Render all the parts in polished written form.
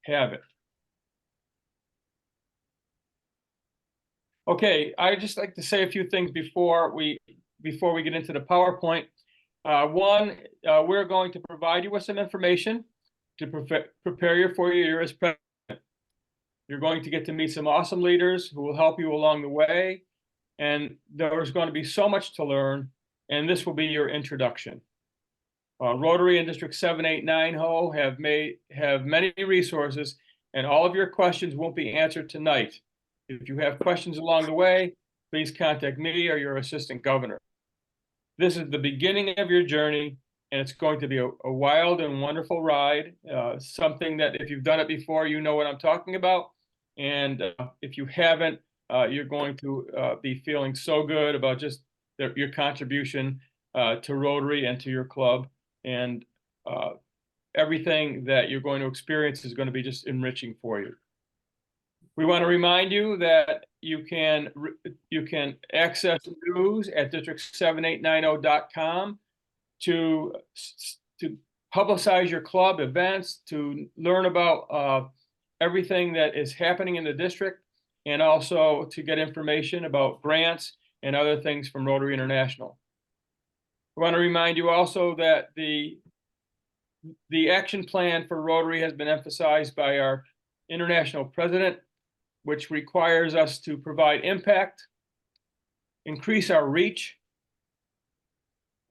have it. Okay, I'd just like to say a few things before we get into the PowerPoint. One, we're going to provide you with some information to prepare you for your year as president. You're going to get to meet some awesome leaders who will help you along the way, and there's going to be so much to learn, and this will be your introduction. Rotary and District 789HO have many resources, and all of your questions won't be answered tonight. If you have questions along the way, please contact me or your assistant governor. This is the beginning of your journey, and it's going to be a wild and wonderful ride, something that if you've done it before, you know what I'm talking about. And if you haven't, you're going to be feeling so good about just your contribution to Rotary and to your club. And everything that you're going to experience is going to be just enriching for you. We want to remind you that you can access news at district7890.com to publicize your club events, to learn about everything that is happening in the district, and also to get information about grants and other things from Rotary International. We want to remind you also that the action plan for Rotary has been emphasized by our international president, which requires us to provide impact, increase our reach,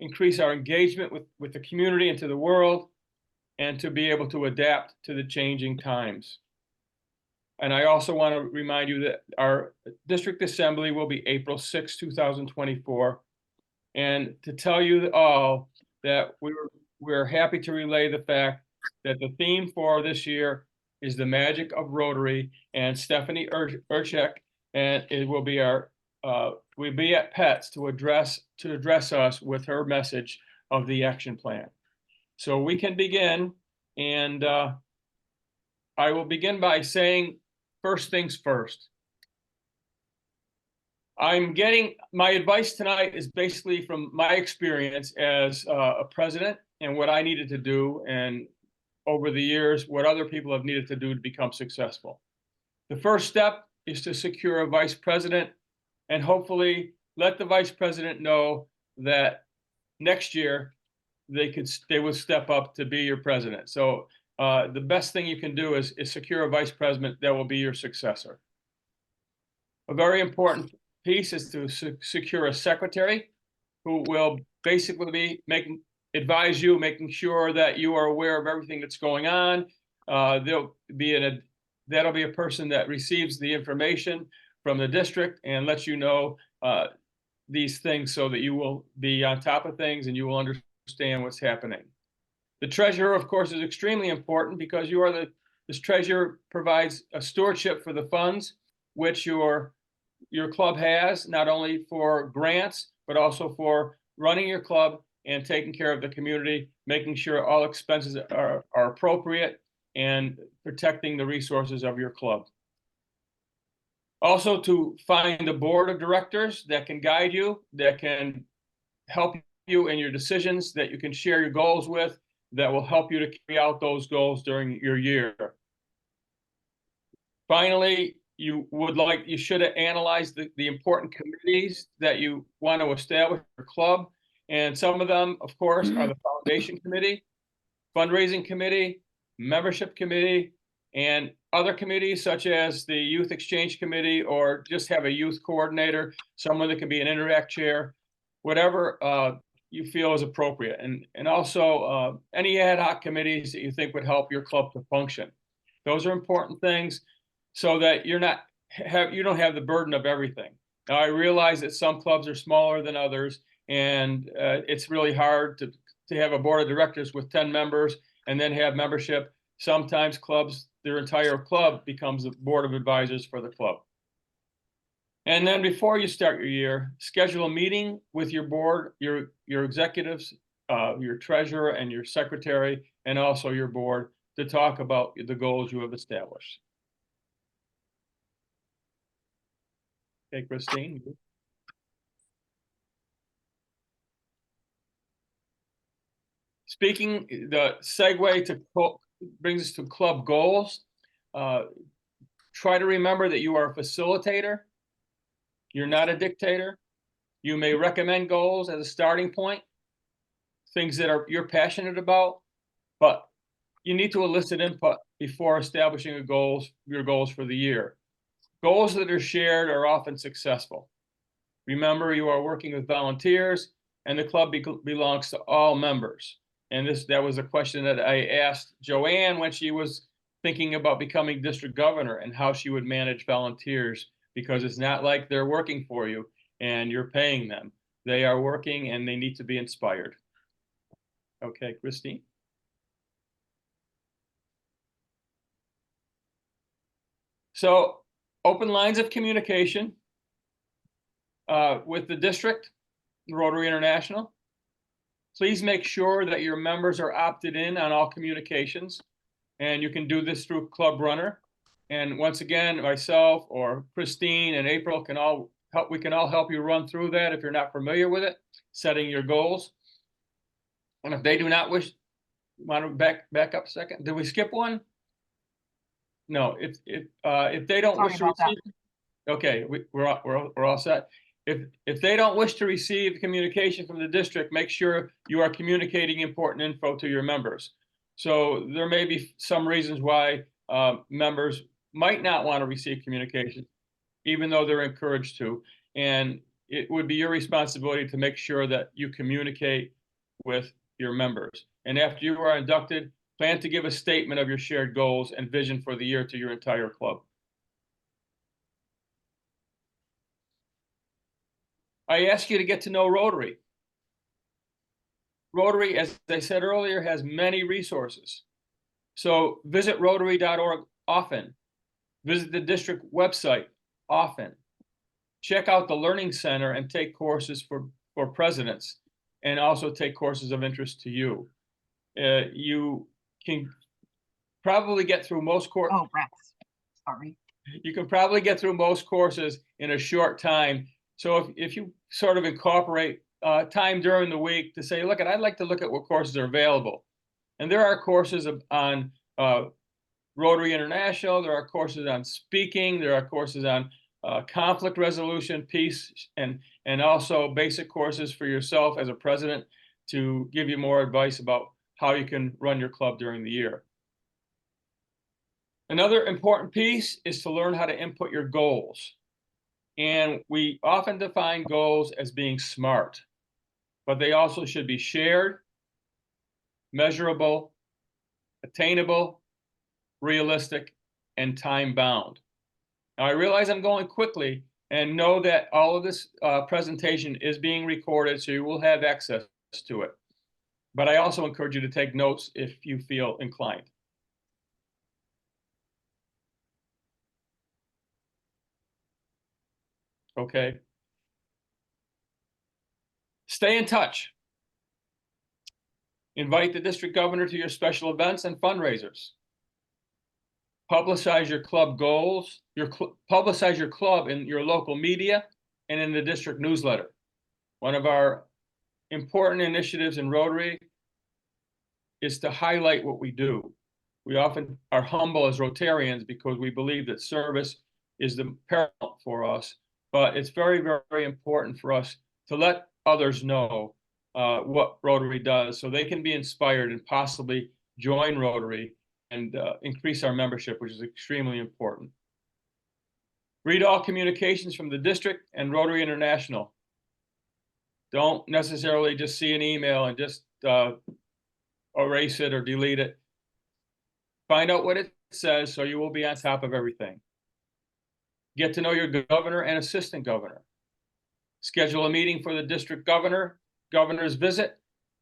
increase our engagement with the community and to the world, and to be able to adapt to the changing times. And I also want to remind you that our district assembly will be April 6, 2024. And to tell you all that we're happy to relay the fact that the theme for this year is the magic of Rotary, and Stephanie Urchek, and it will be we'll be at Pets to address us with her message of the action plan. So we can begin, and I will begin by saying first things first. My advice tonight is basically from my experience as a president and what I needed to do, and over the years, what other people have needed to do to become successful. The first step is to secure a vice president, and hopefully let the vice president know that next year they will step up to be your president. So the best thing you can do is secure a vice president that will be your successor. A very important piece is to secure a secretary who will basically be advise you, making sure that you are aware of everything that's going on. That'll be a person that receives the information from the district and lets you know these things so that you will be on top of things and you will understand what's happening. The treasurer, of course, is extremely important because this treasurer provides a stewardship for the funds which your club has, not only for grants, but also for running your club and taking care of the community, making sure all expenses are appropriate, and protecting the resources of your club. Also, to find a board of directors that can guide you, that can help you in your decisions, that you can share your goals with, that will help you to carry out those goals during your year. Finally, you should analyze the important committees that you want to establish for your club. And some of them, of course, are the foundation committee, fundraising committee, membership committee, and other committees such as the youth exchange committee, or just have a youth coordinator, someone that can be an interact chair, whatever you feel is appropriate. And also any ad hoc committees that you think would help your club to function. Those are important things so that you don't have the burden of everything. Now, I realize that some clubs are smaller than others, and it's really hard to have a board of directors with 10 members and then have membership. Sometimes clubs, their entire club becomes a board of advisors for the club. And then before you start your year, schedule a meeting with your board, your executives, your treasurer and your secretary, and also your board to talk about the goals you have established. Okay, Christine. Speaking, the segue brings us to club goals. Try to remember that you are a facilitator. You're not a dictator. You may recommend goals as a starting point, things that you're passionate about, but you need to elicit input before establishing your goals for the year. Goals that are shared are often successful. Remember, you are working with volunteers, and the club belongs to all members. And that was a question that I asked Joanne when she was thinking about becoming district governor and how she would manage volunteers, because it's not like they're working for you and you're paying them. They are working and they need to be inspired. Okay, Christine. So, open lines of communication with the district, Rotary International. Please make sure that your members are opted in on all communications, and you can do this through Club Runner. And once again, myself or Christine and April can all help. We can all help you run through that if you're not familiar with it, setting your goals. And if they do not wish, want to back up a second. Did we skip one? No. If they don't wish to receive, okay, we're all set. If they don't wish to receive communication from the district, make sure you are communicating important info to your members. So there may be some reasons why members might not want to receive communication, even though they're encouraged to. And it would be your responsibility to make sure that you communicate with your members. And after you are inducted, plan to give a statement of your shared goals and vision for the year to your entire club. I ask you to get to know Rotary. Rotary, as I said earlier, has many resources. So visit Rotary.org often. Visit the district website often. Check out the Learning Center and take courses for presidents, and also take courses of interest to you. You can probably get through most courses. Oh, Rex, sorry. You can probably get through most courses in a short time. So if you sort of incorporate time during the week to say, look, I'd like to look at what courses are available. And there are courses on Rotary International. There are courses on speaking. There are courses on conflict resolution, peace, and also basic courses for yourself as a president to give you more advice about how you can run your club during the year. Another important piece is to learn how to input your goals. And we often define goals as being SMART, but they also should be shared, measurable, attainable, realistic, and time-bound. Now, I realize I'm going quickly, and know that all of this presentation is being recorded, so you will have access to it. But I also encourage you to take notes if you feel inclined. Okay. Stay in touch. Invite the district governor to your special events and fundraisers. Publicize your club goals. Publicize your club in your local media and in the district newsletter. One of our important initiatives in Rotary is to highlight what we do. We often are humble as Rotarians because we believe that service is the paramount for us, but it's very, very important for us to let others know what Rotary does so they can be inspired and possibly join Rotary and increase our membership, which is extremely important. Read all communications from the district and Rotary International. Don't necessarily just see an email and just erase it or delete it. Find out what it says so you will be on top of everything. Get to know your governor and assistant governor. Schedule a meeting for the district governor's visit,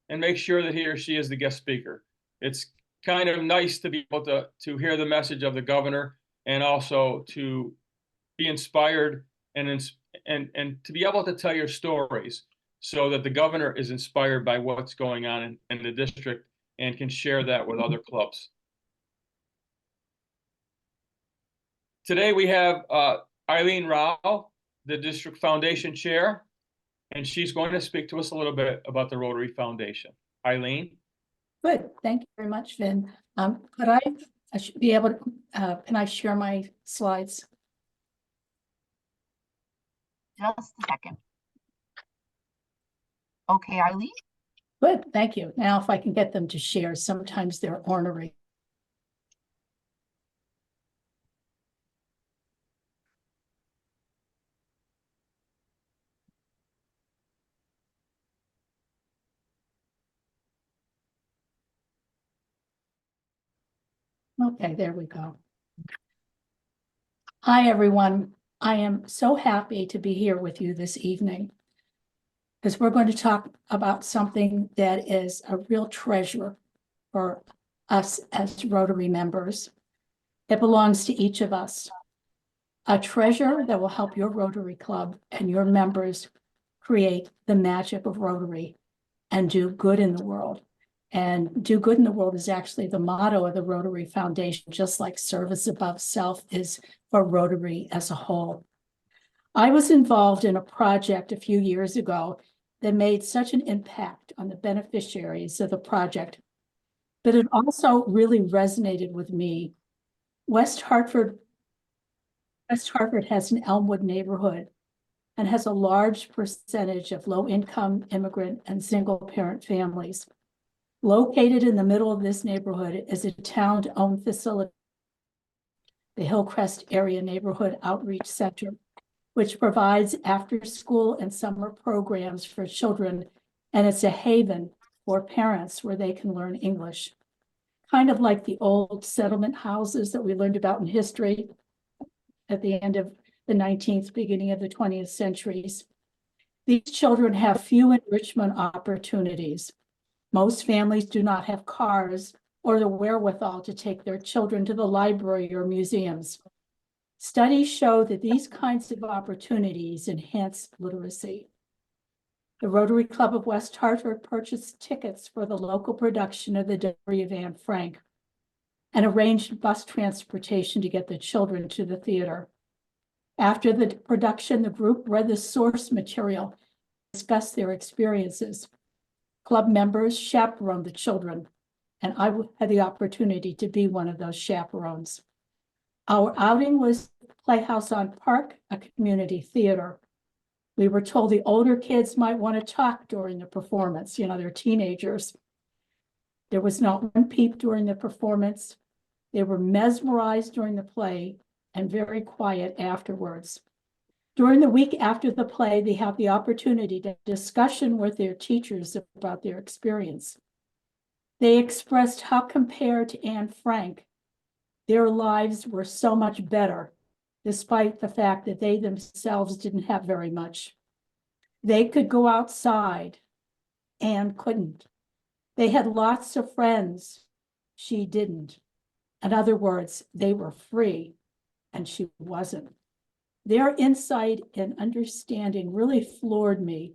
and make sure that he or she is the guest speaker. It's kind of nice to be able to hear the message of the governor, and also to be inspired and to be able to tell your stories so that the governor is inspired by what's going on in the district and can share that with other clubs. Today we have Eileen Rao, the district foundation chair, and she's going to speak to us a little bit about the Rotary Foundation. Eileen? Good, thank you very much, Vin. Could I I should be able to, can I share my slides? Just a second. Okay, Eileen. Good, thank you. Now, if I can get them to share, sometimes they're ornery. Okay, there we go. Hi, everyone. I am so happy to be here with you this evening because we're going to talk about something that is a real treasure for us as Rotary members. It belongs to each of us. A treasure that will help your Rotary Club and your members create the magic of Rotary and do good in the world. And do good in the world is actually the motto of the Rotary Foundation, just like service above self is for Rotary as a whole. I was involved in a project a few years ago that made such an impact on the beneficiaries of the project, but it also really resonated with me. West Hartford has an Elmwood neighborhood and has a large percentage of low-income immigrant and single-parent families. Located in the middle of this neighborhood is a town-owned facility, the Hillcrest Area Neighborhood Outreach Center, which provides after-school and summer programs for children, and it's a haven for parents where they can learn English. Kind of like the old settlement houses that we learned about in history at the end of the 19th, beginning of the 20th centuries. These children have few enrichment opportunities. Most families do not have cars or the wherewithal to take their children to the library or museums. Studies show that these kinds of opportunities enhance literacy. The Rotary Club of West Hartford purchased tickets for the local production of the Diary of Anne Frank and arranged bus transportation to get the children to the theater. After the production, the group read the source material, discussed their experiences. Club members chaperoned the children, and I had the opportunity to be one of those chaperones. Our outing was Playhouse on Park, a community theater. We were told the older kids might want to talk during the performance, you know, they're teenagers. There was not one peep during the performance. They were mesmerized during the play and very quiet afterwards. During the week after the play, they have the opportunity to discussion with their teachers about their experience. They expressed how compared to Anne Frank, their lives were so much better, despite the fact that they themselves didn't have very much. They could go outside, Anne couldn't. They had lots of friends, she didn't. In other words, they were free and she wasn't. Their insight and understanding really floored me.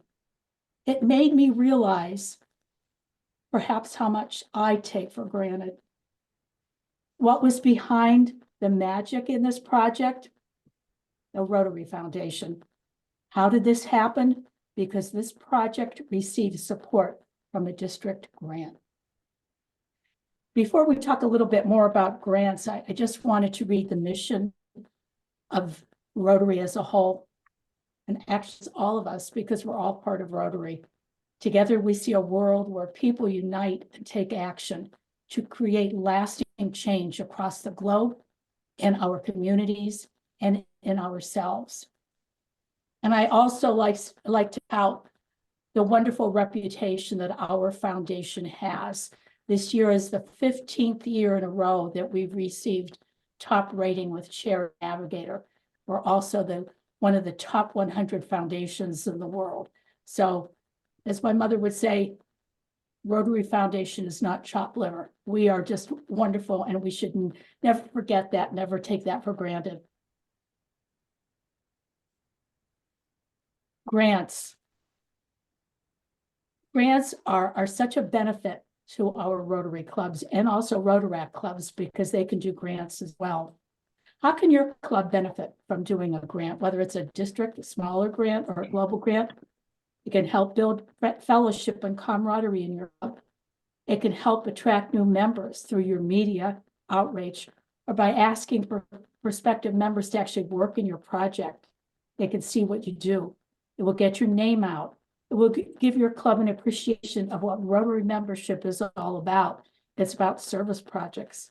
It made me realize perhaps how much I take for granted. What was behind the magic in this project? The Rotary Foundation. How did this happen? Because this project received support from a district grant. Before we talk a little bit more about grants, I just wanted to read the mission of Rotary as a whole, and actually all of us, because we're all part of Rotary. Together, we see a world where people unite and take action to create lasting change across the globe, in our communities, and in ourselves. And I also like to tout the wonderful reputation that our foundation has. This year is the 15th year in a row that we've received top rating with Charity Navigator. We're also one of the top 100 foundations in the world. So, as my mother would say, Rotary Foundation is not chopped liver. We are just wonderful, and we should never forget that, never take that for granted. Grants. Grants are such a benefit to our Rotary clubs and also Rotaract clubs because they can do grants as well. How can your club benefit from doing a grant, whether it's a district, a smaller grant, or a global grant? It can help build fellowship and camaraderie in your club. It can help attract new members through your media, outreach, or by asking for prospective members to actually work in your project. They can see what you do. It will get your name out. It will give your club an appreciation of what Rotary membership is all about. It's about service projects.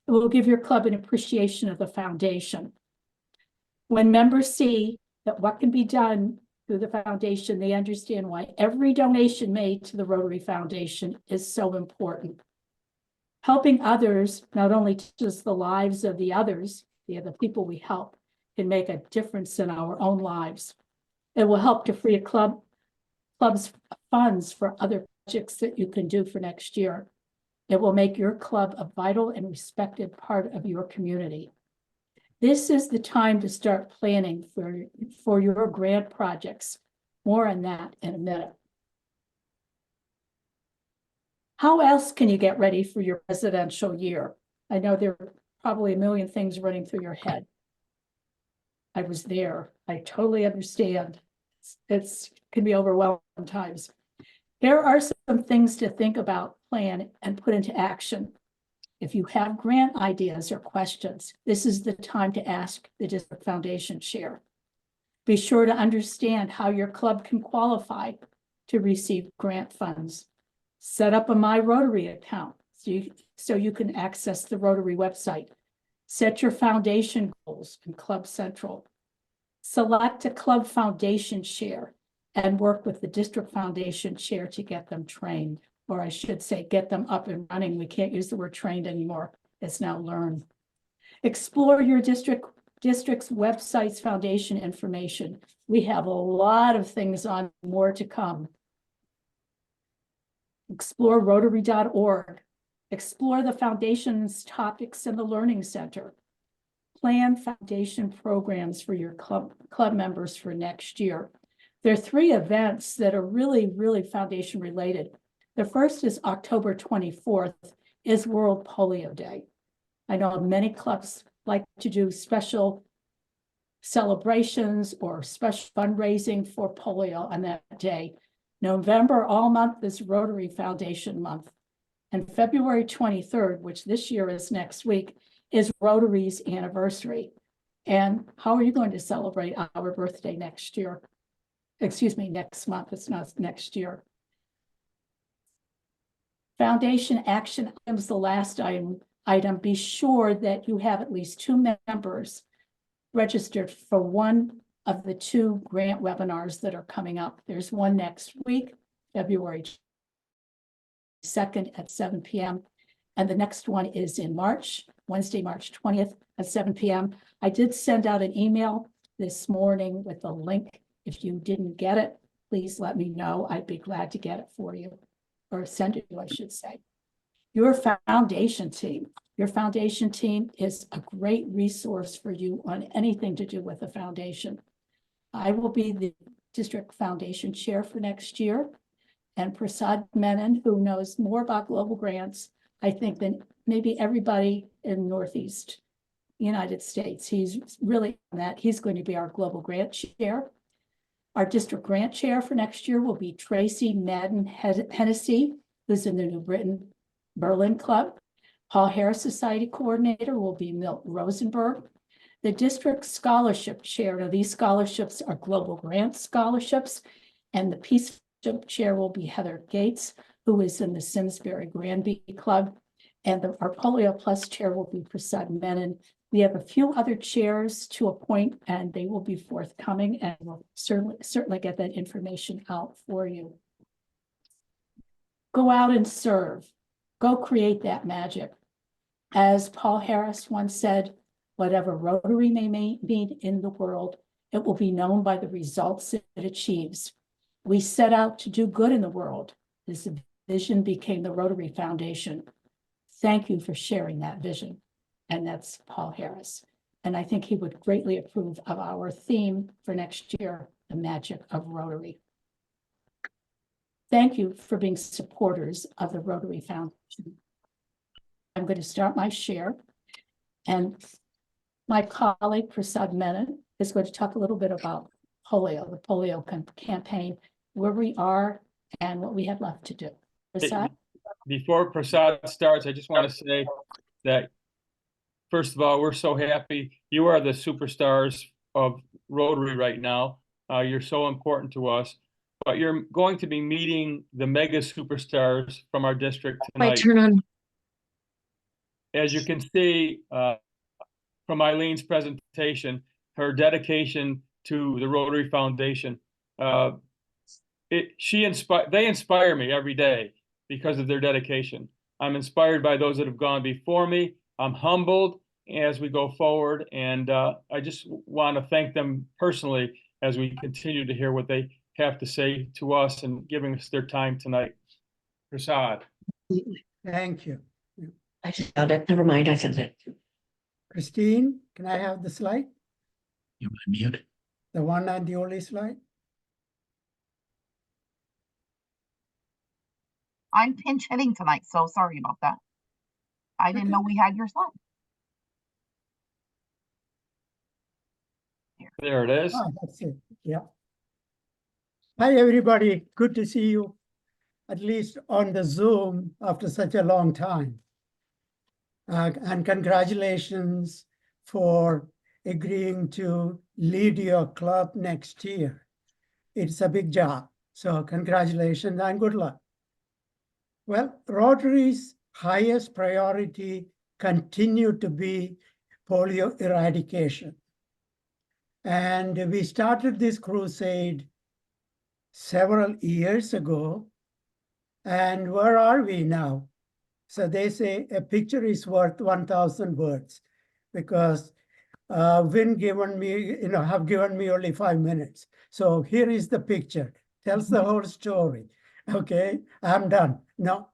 It will give your club an appreciation of the foundation. When members see that what can be done through the foundation, they understand why every donation made to the Rotary Foundation is so important. Helping others, not only just the lives of the others, the other people we help, can make a difference in our own lives. It will help to free a club's funds for other projects that you can do for next year. It will make your club a vital and respected part of your community. This is the time to start planning for your grant projects. More on that in a minute. How else can you get ready for your presidential year? I know there are probably a million things running through your head. I was there. I totally understand. It can be overwhelming sometimes. There are some things to think about, plan, and put into action. If you have grant ideas or questions, this is the time to ask the District Foundation Chair. Be sure to understand how your club can qualify to receive grant funds. Set up a My Rotary account so you can access the Rotary website. Set your foundation goals in Club Central. Select a club foundation chair and work with the District Foundation Chair to get them trained, or I should say, get them up and running. We can't use the word trained anymore. It's now learn. Explore your district's website's foundation information. We have a lot of things on, more to come. Explore Rotary.org. Explore the foundation's topics in the Learning Center. Plan foundation programs for your club members for next year. There are 3 events that are really foundation related. The first is October 24th is World Polio Day. I know many clubs like to do special celebrations or special fundraising for polio on that day. November, all month, is Rotary Foundation Month. And February 23rd, which this year is next week, is Rotary's anniversary. And how are you going to celebrate our birthday next year? Excuse me, next month, it's not next year. Foundation action items, the last item. Be sure that you have at least 2 members registered for one of the 2 grant webinars that are coming up. There's one next week, February 2nd at 7 p.m. And the next one is in March, Wednesday, March 20th at 7 p.m. I did send out an email this morning with a link. If you didn't get it, please let me know. I'd be glad to get it for you, or send it to you, I should say. Your foundation team. Your foundation team is a great resource for you on anything to do with the foundation. I will be the District Foundation Chair for next year. And Prasad Menon, who knows more about global grants, I think, than maybe everybody in Northeast United States. He's really on that. He's going to be our global grant chair. Our district grant chair for next year will be Tracy Madden Hennessy, who's in the New Britain Berlin Club. Paul Harris Society coordinator will be Milt Rosenberg. The district scholarship chair, now these scholarships are global grant scholarships, and the peace chair will be Heather Gates, who is in the Simsbury Granby Club. And our Polio Plus chair will be Prasad Menon. We have a few other chairs to appoint, and they will be forthcoming, and we'll certainly get that information out for you. Go out and serve. Go create that magic. As Paul Harris once said, whatever Rotary may mean in the world, it will be known by the results it achieves. We set out to do good in the world. This vision became the Rotary Foundation. Thank you for sharing that vision. And that's Paul Harris. And I think he would greatly approve of our theme for next year, the magic of Rotary. Thank you for being supporters of the Rotary Foundation. I'm going to start my share. And my colleague, Prasad Menon, is going to talk a little bit about polio, the polio campaign, where we are and what we have left to do. Prasad? Before Prasad starts, I just want to say that first of all, we're so happy. You are the superstars of Rotary right now. You're so important to us. But you're going to be meeting the mega superstars from our district My tonight. turn on. As you can see from Eileen's presentation, her dedication to the Rotary Foundation, they inspire me every day because of their dedication. I'm inspired by those that have gone before me. I'm humbled as we go forward, and I just want to thank them personally as we continue to hear what they have to say to us and giving us their time tonight. Prasad. Thank you. I just found it. Never mind. I sent it. Christine, can I have the slide? You want to mute? The one and the only slide? I'm pinch hitting tonight, so sorry about that. I didn't know we had your slide. There it is. Ah, that's it. Yeah. Hi, everybody. Good to see you, at least on the Zoom after such a long time. And congratulations for agreeing to lead your club next year. It's a big job. So congratulations and good luck. Well, Rotary's highest priority continued to be polio eradication. And we started this crusade several years ago. And where are we now? So they say a picture is worth 1,000 words, because Vin have given me only 5 minutes. So here is the picture, tells the whole story. Okay, I'm done. No,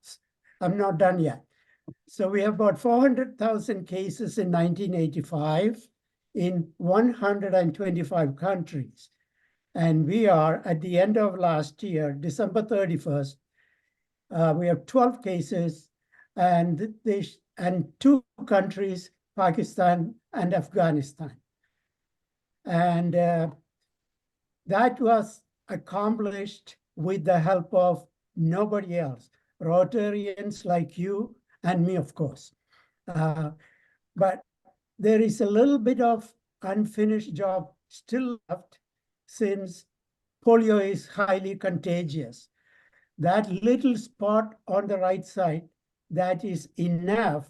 I'm not done yet. So we have about 400,000 cases in 1985 in 125 countries. And we are, at the end of last year, December 31st, we have 12 cases and 2 countries, Pakistan and Afghanistan. And that was accomplished with the help of nobody else, Rotarians like you and me, of course. But there is a little bit of unfinished job still left, since polio is highly contagious. That little spot on the right side, that is enough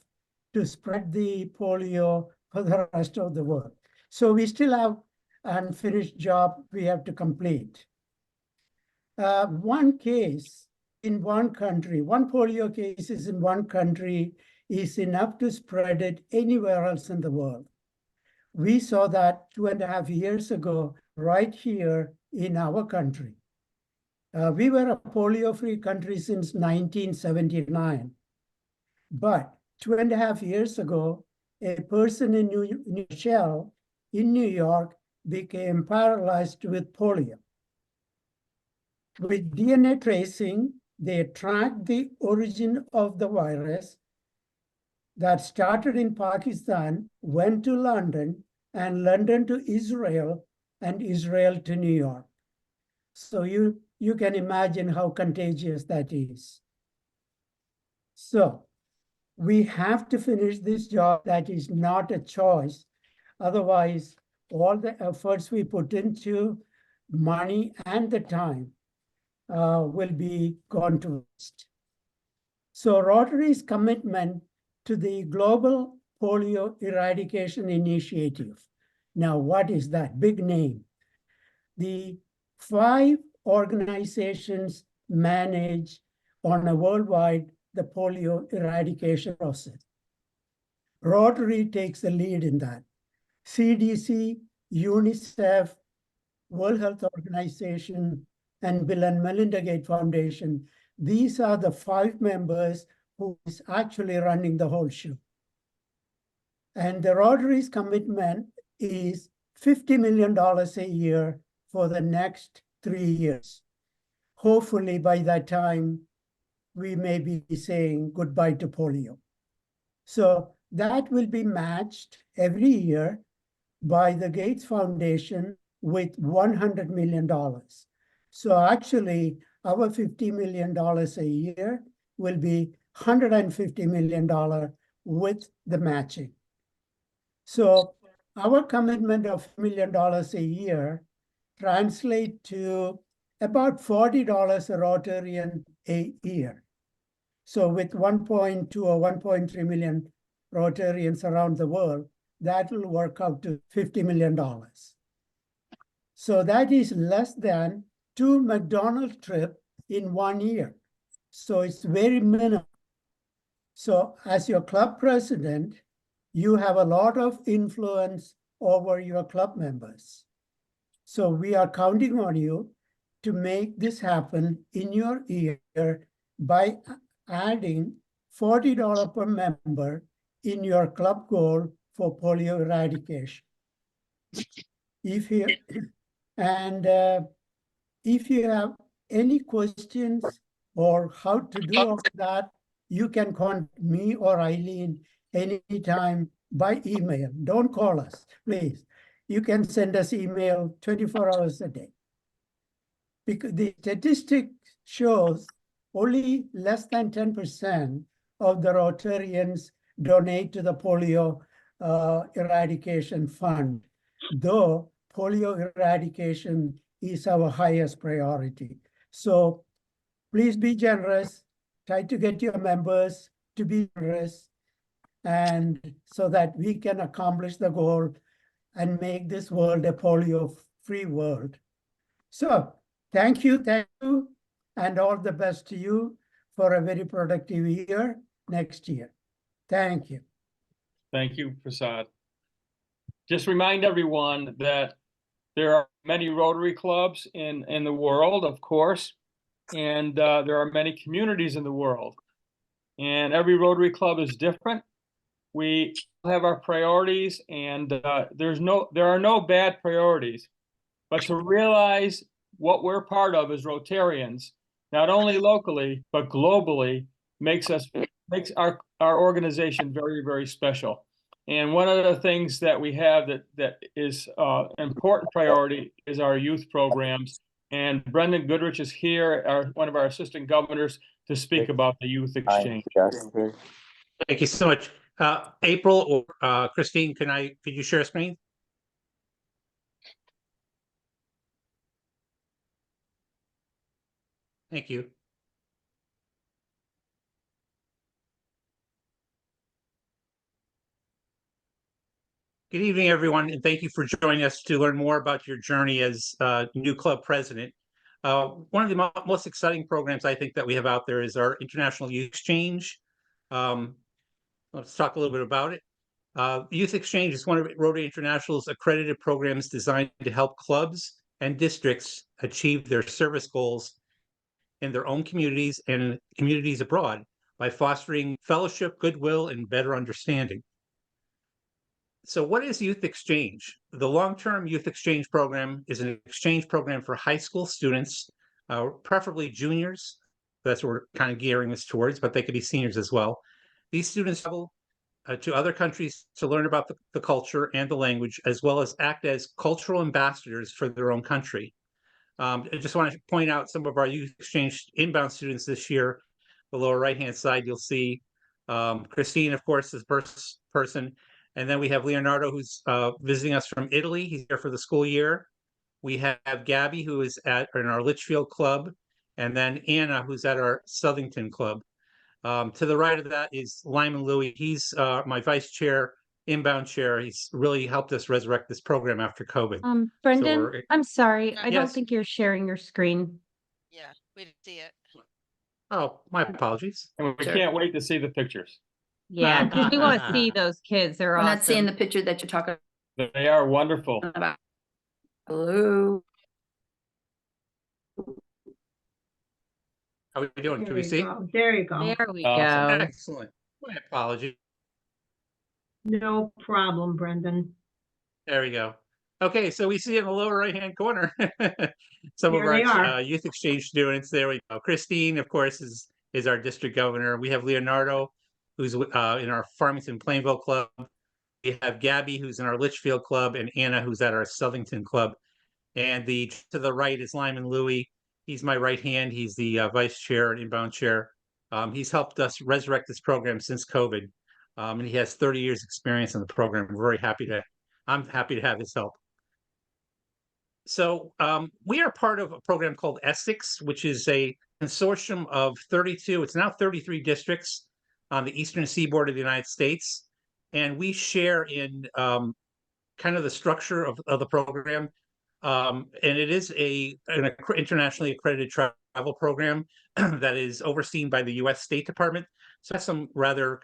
to spread the polio for the rest of the world. So we still have unfinished job we have to complete. One case in one country, one polio case is in one country is enough to spread it anywhere else in the world. We saw that 2.5 years ago, right here in our country. We were a polio-free country since 1979. But 2.5 years ago, a person in New Rochelle in New York became paralyzed with polio. With DNA tracing, they tracked the origin of the virus that started in Pakistan, went to London, and London to Israel, and Israel to New York. So you can imagine how contagious that is. So we have to finish this job. That is not a choice. Otherwise, all the efforts we put into money and the time will be gone to waste. So Rotary's commitment to the Global Polio Eradication Initiative. Now, what is that? Big name. The 5 organizations manage on a worldwide the polio eradication process. Rotary takes the lead in that. CDC, UNICEF, World Health Organization, and Bill and Melinda Gates Foundation. These are the 5 members who is actually running the whole show. And the Rotary's commitment is $50 million a year for the next 3 years. Hopefully by that time, we may be saying goodbye to polio. So that will be matched every year by the Gates Foundation with $100 million. So actually, our $50 million a year will be $150 million with the matching. So our commitment of $1 million a year translate to about $40 a Rotarian a year. So with 1.2 or 1.3 million Rotarians around the world, that will work out to $50 million. So that is less than 2 McDonald's trips in 1 year. So it's very minimal. So as your club president, you have a lot of influence over your club members. So we are counting on you to make this happen in your year by adding $40 per member in your club goal for polio eradication. If you have any questions or how to do all that, you can contact me or Eileen anytime by email. Don't call us, please. You can send us email 24 hours a day. Because the statistic shows only less than 10% of the Rotarians donate to the polio eradication fund, though polio eradication is our highest priority. So please be generous, try to get your members to be generous, and so that we can accomplish the goal and make this world a polio-free world. So thank you, and all the best to you for a very productive year next year. Thank you. Thank you, Prasad. Just remind everyone that there are many Rotary clubs in the world, of course, and there are many communities in the world. And every Rotary club is different. We have our priorities, and there are no bad priorities. But to realize what we're part of as Rotarians, not only locally, but globally, makes our organization very, very special. And one of the things that we have that is an important priority is our youth programs. And Brendan Goodrich is here, one of our assistant governors, to speak about the youth exchange. Thank you so much. April or Christine, could you share a screen? Thank you. Good evening, everyone, and thank you for joining us to learn more about your journey as new club president. One of the most exciting programs I think that we have out there is our International Youth Exchange. Let's talk a little bit about it. Youth Exchange is one of Rotary International's accredited programs designed to help clubs and districts achieve their service goals in their own communities and communities abroad by fostering fellowship, goodwill, and better understanding. So what is Youth Exchange? The long-term Youth Exchange program is an exchange program for high school students, preferably juniors. That's what we're kind of gearing this towards, but they could be seniors as well. These students travel to other countries to learn about the culture and the language, as well as act as cultural ambassadors for their own country. I just want to point out some of our Youth Exchange inbound students this year. The lower right-hand side, you'll see Christine, of course, is the first person. And then we have Leonardo, who's visiting us from Italy. He's here for the school year. We have Gabby, who is in our Litchfield club. And then Anna, who's at our Southington club. To the right of that is Lyman Louie. He's my vice chair, inbound chair. He's really helped us resurrect this program after COVID. Brendan, I'm sorry. I don't Yes. think you're sharing your screen. Yeah, we didn't see it. Oh, my apologies. And we can't wait to see the pictures. Yeah, because we want to see those kids. They're We're awesome. not seeing the picture that you're talking They are wonderful. about. Hello. How are we doing? Can we see? There you go. There we Awesome. go. Excellent. My apology. No problem, Brendan. There we go. Okay, so we see in the lower right-hand corner some There of they our are. youth exchange students. There we go. Christine, of course, is our district governor. We have Leonardo, who's in our Farmington Plainville club. We have Gabby, who's in our Litchfield club, and Anna, who's at our Southington club. And to the right is Lyman Louie. He's my right hand. He's the vice chair and inbound chair. He's helped us resurrect this program since COVID. And he has 30 years experience in the program. I'm happy to have his help. So we are part of a program called Essex, which is a consortium of 32, it's now 33 districts on the eastern seaboard of the United States. And we share in kind of the structure of the program. And it is an internationally accredited travel program that is overseen by the U.S. State Department. So that's some rather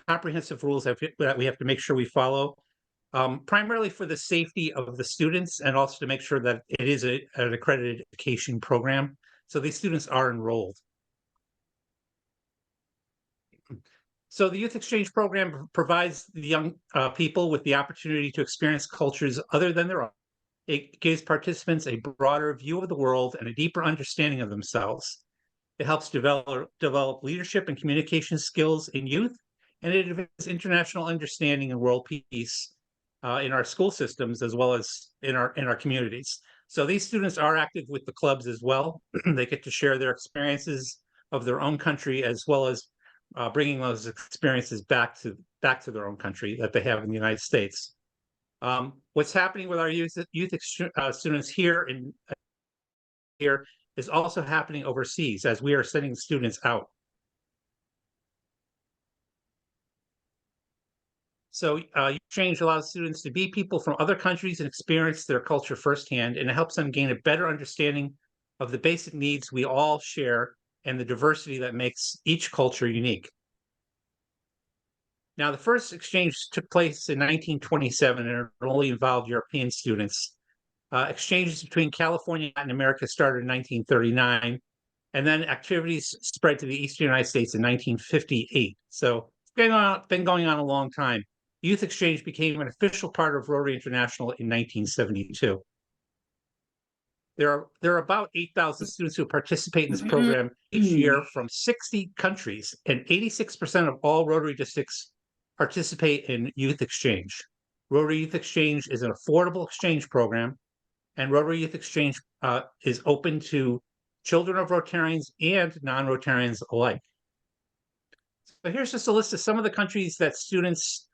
comprehensive rules that we have to make sure we follow. Primarily for the safety of the students and also to make sure that it is an accredited education program. So these students are enrolled. So the Youth Exchange Program provides the young people with the opportunity to experience cultures other than their own. It gives participants a broader view of the world and a deeper understanding of themselves. It helps develop leadership and communication skills in youth, and it advances international understanding and world peace in our school systems as well as in our communities. So these students are active with the clubs as well. They get to share their experiences of their own country as well as bringing those experiences back to their own country that they have in the United States. What's happening with our youth students here is also happening overseas as we are sending students out. So exchange allows students to be people from other countries and experience their culture firsthand, and it helps them gain a better understanding of the basic needs we all share and the diversity that makes each culture unique. Now, the first exchange took place in 1927 and it only involved European students. Exchanges between California and Latin America started in 1939, and then activities spread to the Eastern United States in 1958. So it's been going on a long time. Youth Exchange became an official part of Rotary International in 1972. There are about 8,000 students who participate in this program each year from 60 countries, and 86% of all Rotary districts participate in Youth Exchange. Rotary Youth Exchange is an affordable exchange program, and Rotary Youth Exchange is open to children of Rotarians and non-Rotarians alike. So here's just a list of some of the countries that students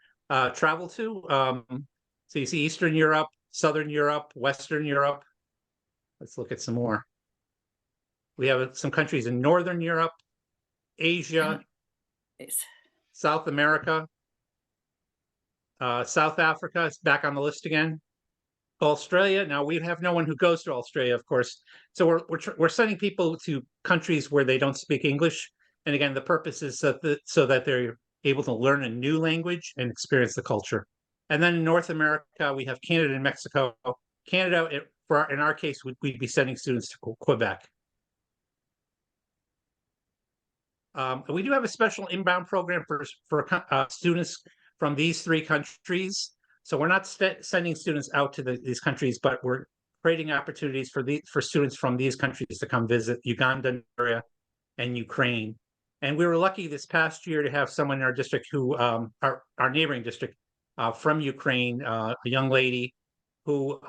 travel to. So you see Eastern Europe, Southern Europe, Western Europe. Let's look at some more. We have some countries in Northern Europe, Asia, South America, South Africa is back on the list again. Australia. Now we have no one who goes to Australia, of course. So we're sending people to countries where they don't speak English. And again, the purpose is so that they're able to learn a new language and experience the culture. And then in North America, we have Canada and Mexico. Canada, in our case, we'd be sending students to Quebec. We do have a special inbound program for students from these three countries. So we're not sending students out to these countries, but we're creating opportunities for students from these countries to come visit Uganda, Nigeria, and Ukraine. And we were lucky this past year to have someone in our district who, our neighboring district, from Ukraine, a young lady who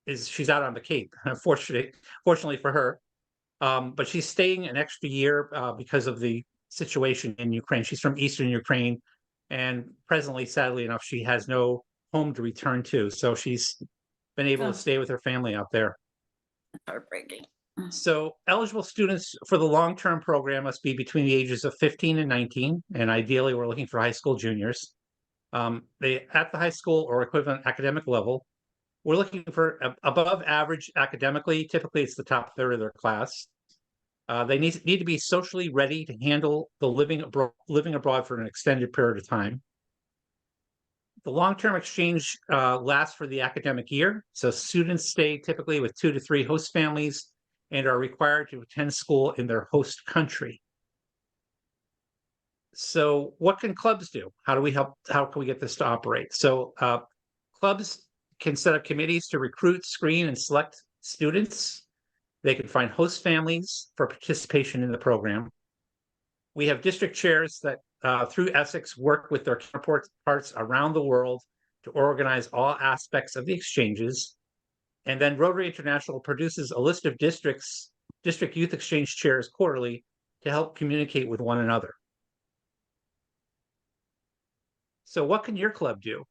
she's out on the Cape, fortunately for her. But she's staying an extra year because of the situation in Ukraine. She's from Eastern Ukraine, and presently, sadly enough, she has no home to return to. So she's been able to stay with her family out there. Heartbreaking. So eligible students for the long-term program must be between the ages of 15 and 19, and ideally we're looking for high school juniors. They at the high school or equivalent academic level. We're looking for above average academically. Typically, it's the top third of their class. They need to be socially ready to handle the living abroad for an extended period of time. The long-term exchange lasts for the academic year. So students stay typically with 2 to 3 host families and are required to attend school in their host country. So what can clubs do? How do we help? How can we get this to operate? So clubs can set up committees to recruit, screen, and select students. They can find host families for participation in the program. We have district chairs that through Essex work with their counterparts around the world to organize all aspects of the exchanges. And then Rotary International produces a list of district youth exchange chairs quarterly to help communicate with one another. So what can your club do?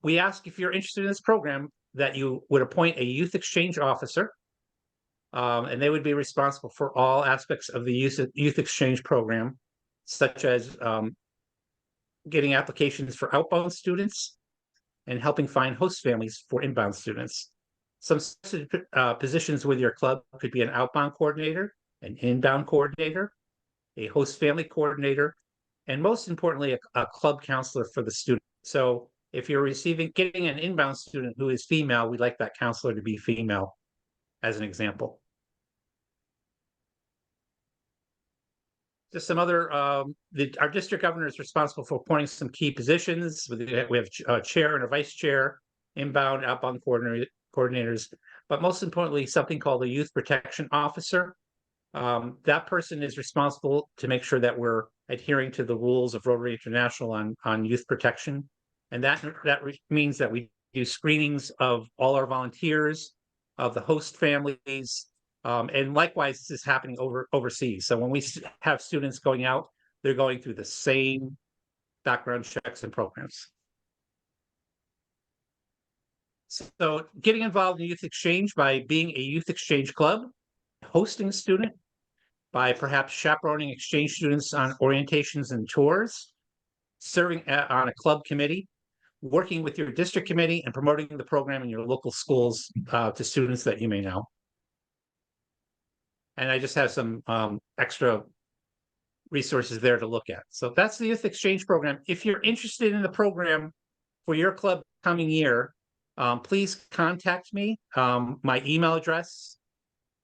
We ask if you're interested in this program that you would appoint a youth exchange officer, and they would be responsible for all aspects of the youth exchange program, such as getting applications for outbound students and helping find host families for inbound students. Some positions with your club could be an outbound coordinator, an inbound coordinator, a host family coordinator, and most importantly, a club counselor for the student. So if you're getting an inbound student who is female, we'd like that counselor to be female, as an example. Just some other, our district governor is responsible for appointing some key positions. We have a chair and a vice chair, inbound, outbound coordinators, but most importantly, something called a youth protection officer. That person is responsible to make sure that we're adhering to the rules of Rotary International on youth protection. And that means that we do screenings of all our volunteers, of the host families, and likewise, this is happening overseas. So when we have students going out, they're going through the same background checks and programs. So getting involved in youth exchange by being a youth exchange club, hosting a student, by perhaps chaperoning exchange students on orientations and tours, serving on a club committee, working with your district committee, and promoting the program in your local schools to students that you may know. And I just have some extra resources there to look at. So that's the youth exchange program. If you're interested in the program for your club coming year, please contact me. My email address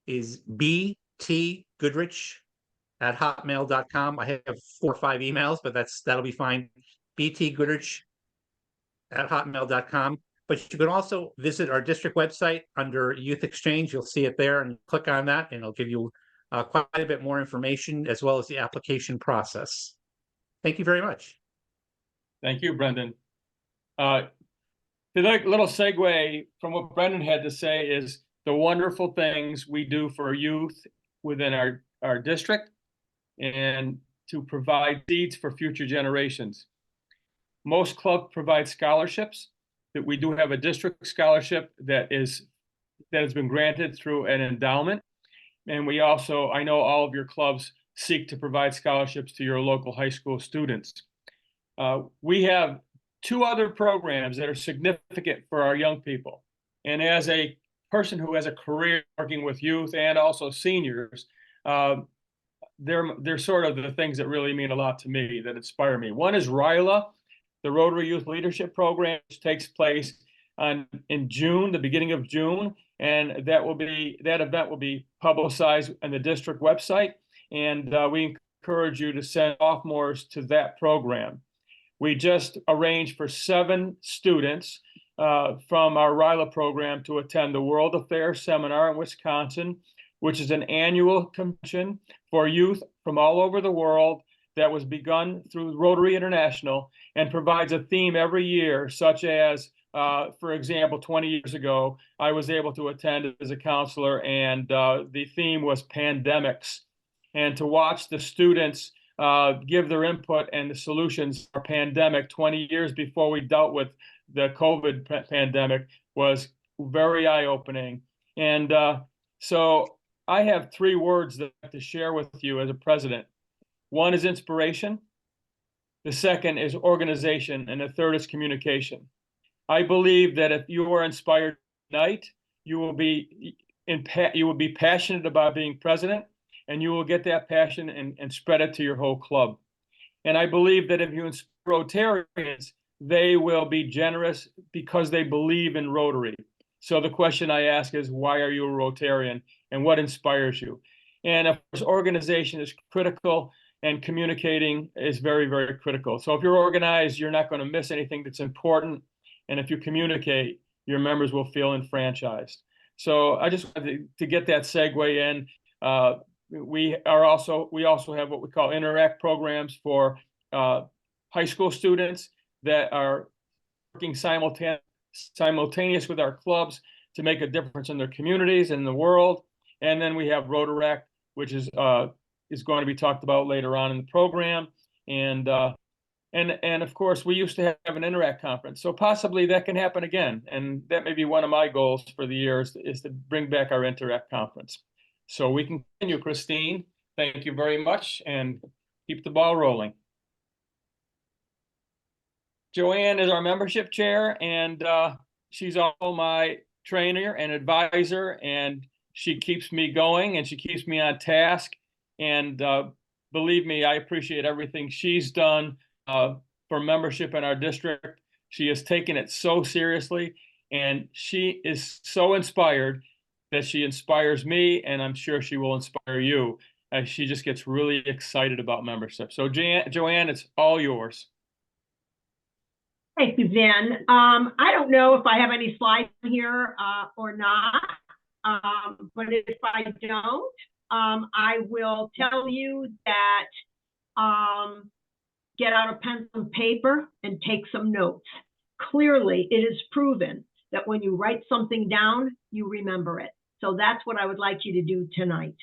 is btgoodrich@hotmail.com. I have 4 or 5 emails, but that'll be fine. btgoodrich@hotmail.com. But you can also visit our district website under Youth Exchange. You'll see it there, and click on that, and it'll give you quite a bit more information as well as the application process. Thank you very much. Thank you, Brendan. The little segue from what Brendan had to say is the wonderful things we do for youth within our district and to provide seeds for future generations. Most clubs provide scholarships. That we do have a district scholarship that has been granted through an endowment. And we also, I know all of your clubs seek to provide scholarships to your local high school students. We have 2 other programs that are significant for our young people. And as a person who has a career working with youth and also seniors, they're sort of the things that really mean a lot to me, that inspire me. One is RYLA, the Rotary Youth Leadership Program, which takes place in June, the beginning of June, and that event will be publicized on the district website, and we encourage you to send sophomores to that program. We just arranged for 7 students from our RYLA program to attend the World Affairs Seminar in Wisconsin, which is an annual convention for youth from all over the world that was begun through Rotary International and provides a theme every year, such as, for example, 20 years ago, I was able to attend as a counselor, and the theme was pandemics. And to watch the students give their input and the solutions for pandemic 20 years before we dealt with the COVID pandemic was very eye-opening. And so I have 3 words that I have to share with you as a president. One is inspiration, the second is organization, and the third is communication. I believe that if you are inspired tonight, you will be passionate about being president, and you will get that passion and spread it to your whole club. And I believe that if you inspire Rotarians, they will be generous because they believe in Rotary. So the question I ask is, why are you a Rotarian, and what inspires you? And of course, organization is critical, and communicating is very, very critical. So if you're organized, you're not going to miss anything that's important. And if you communicate, your members will feel enfranchised. So I just wanted to get that segue in. We also have what we call interact programs for high school students that are working simultaneous with our clubs to make a difference in their communities and in the world. And then we have Rotaract, which is going to be talked about later on in the program. And And of course, we used to have an Interact conference, so possibly that can happen again. And that may be one of my goals for the year is to bring back our Interact conference. So we can continue, Christine. Thank you very much, and keep the ball rolling. Joanne is our membership chair, and she's also my trainer and advisor, and she keeps me going and she keeps me on task. And believe me, I appreciate everything she's done for membership in our district. She has taken it so seriously, and she is so inspired that she inspires me, and I'm sure she will inspire you. She just gets really excited about membership. So Joanne, it's all yours. Thank you, Vin. I don't know if I have any slides here or not, but if I don't, I will tell you that get out a pencil and paper and take some notes. Clearly, it is proven that when you write something down, you remember it. So that's what I would like you to do tonight.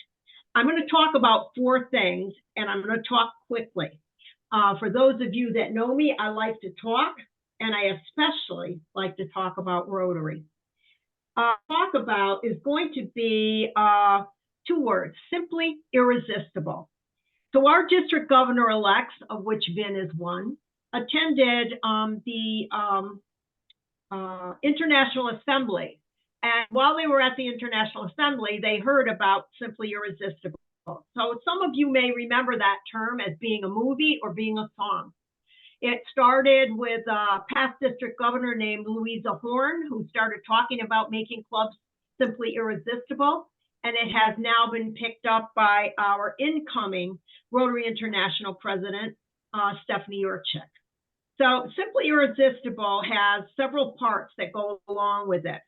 I'm going to talk about 4 things, and I'm going to talk quickly. For those of you that know me, I like to talk, and I especially like to talk about Rotary. Talk about is going to be 2 words, simply irresistible. So our district governor-elects, of which Vin is one, attended the International Assembly. And while they were at the International Assembly, they heard about Simply Irresistible. So some of you may remember that term as being a movie or being a song. It started with a past district governor named Louisa Horn, who started talking about making clubs simply irresistible. And it has now been picked up by our incoming Rotary International president, Stephanie Urchik. So Simply Irresistible has several parts that go along with it.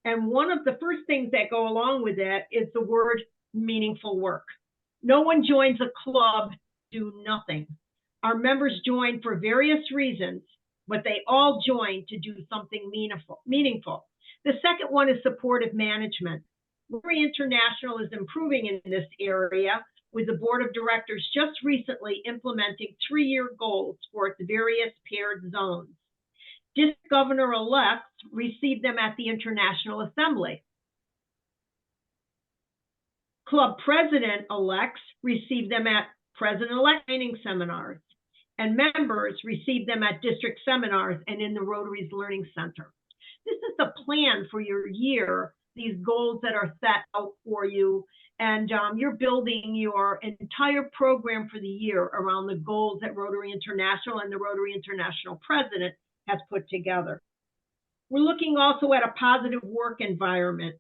And one of the first things that go along with it is the word meaningful work. No one joins a club to do nothing. Our members join for various reasons, but they all join to do something meaningful. The second one is supportive management. Rotary International is improving in this area, with the board of directors just recently implementing 3-year goals for its various paired zones. District governor-elects received them at the International Assembly. Club president-elects received them at president-elect training seminars, and members received them at district seminars and in the Rotary's Learning Center. This is the plan for your year, these goals that are set out for you, and you're building your entire program for the year around the goals that Rotary International and the Rotary International president has put together. We're looking also at a positive work environment.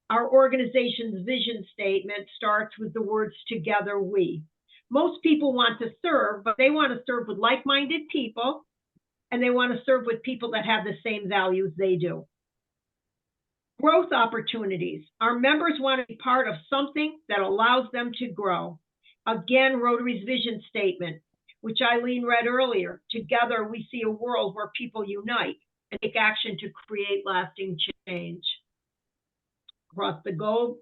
Our organization's vision statement starts with the words "Together we." Most people want to serve, but they want to serve with like-minded people, and they want to serve with people that have the same values they do. Growth opportunities. Our members want to be part of something that allows them to grow. Again, Rotary's vision statement, which Eileen read earlier. Together, we see a world where people unite and take action to create lasting change. Across the globe,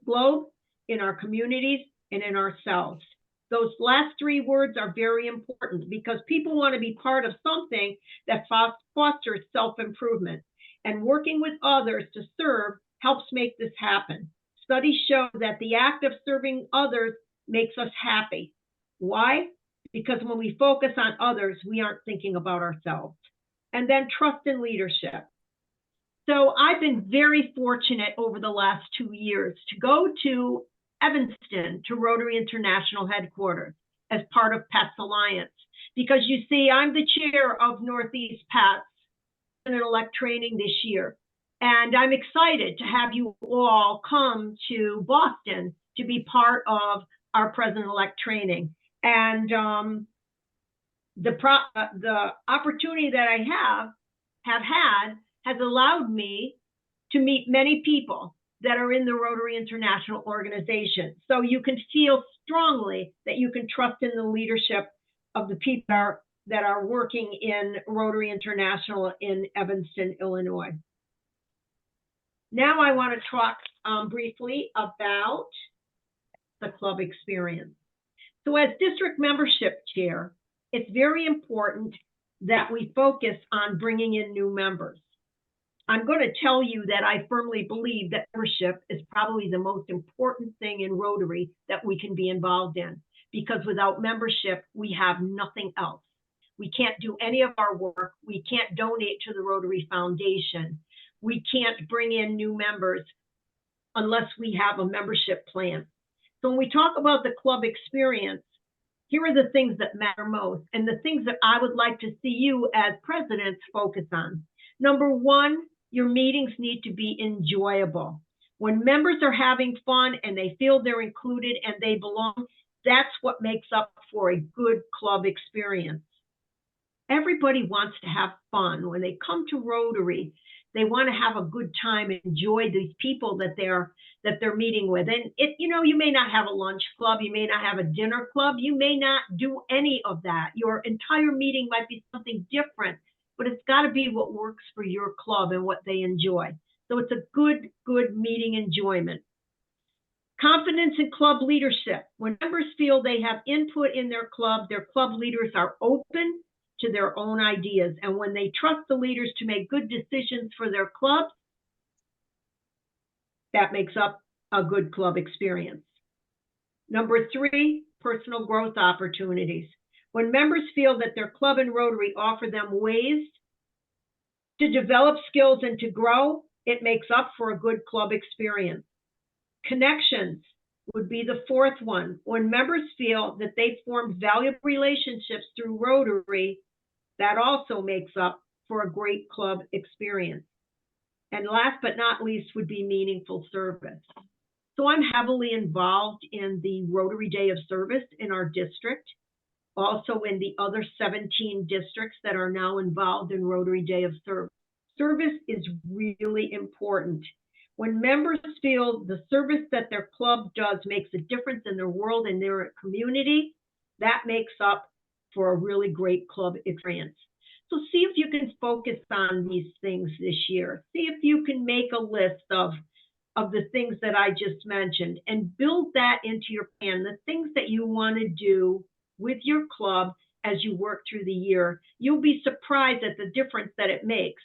in our communities, and in ourselves. Those last 3 words are very important because people want to be part of something that fosters self-improvement. And working with others to serve helps make this happen. Studies show that the act of serving others makes us happy. Why? Because when we focus on others, we aren't thinking about ourselves. And then trust in leadership. So I've been very fortunate over the last 2 years to go to Evanston to Rotary International headquarters as part of PETS Alliance. Because you see, I'm the chair of Northeast PETS and elect training this year. And I'm excited to have you all come to Boston to be part of our president-elect training. And the opportunity that I have had has allowed me to meet many people that are in the Rotary International organization. So you can feel strongly that you can trust in the leadership of the people that are working in Rotary International in Evanston, Illinois. Now I want to talk briefly about the club experience. So as district membership chair, it's very important that we focus on bringing in new members. I'm going to tell you that I firmly believe that membership is probably the most important thing in Rotary that we can be involved in, because without membership, we have nothing else. We can't do any of our work. We can't donate to the Rotary Foundation. We can't bring in new members unless we have a membership plan. So when we talk about the club experience, here are the things that matter most and the things that I would like to see you as presidents focus on. Number one, your meetings need to be enjoyable. When members are having fun and they feel they're included and they belong, that's what makes up for a good club experience. Everybody wants to have fun. When they come to Rotary, they want to have a good time and enjoy these people that they're meeting with. And you may not have a lunch club, you may not have a dinner club, you may not do any of that. Your entire meeting might be something different, but it's got to be what works for your club and what they enjoy. So it's a good meeting enjoyment. Confidence in club leadership. When members feel they have input in their club leaders are open to their own ideas. And when they trust the leaders to make good decisions for their clubs, that makes up a good club experience. Number three, personal growth opportunities. When members feel that their club and Rotary offer them ways to develop skills and to grow, it makes up for a good club experience. Connections would be the fourth one. When members feel that they formed valuable relationships through Rotary, that also makes up for a great club experience. And last but not least would be meaningful service. So I'm heavily involved in the Rotary Day of Service in our district, also in the other 17 districts that are now involved in Rotary Day of Service. Service is really important. When members feel the service that their club does makes a difference in their world and their community, that makes up for a really great club experience. So see if you can focus on these things this year. See if you can make a list of the things that I just mentioned and build that into your plan, the things that you want to do with your club as you work through the year. You'll be surprised at the difference that it makes.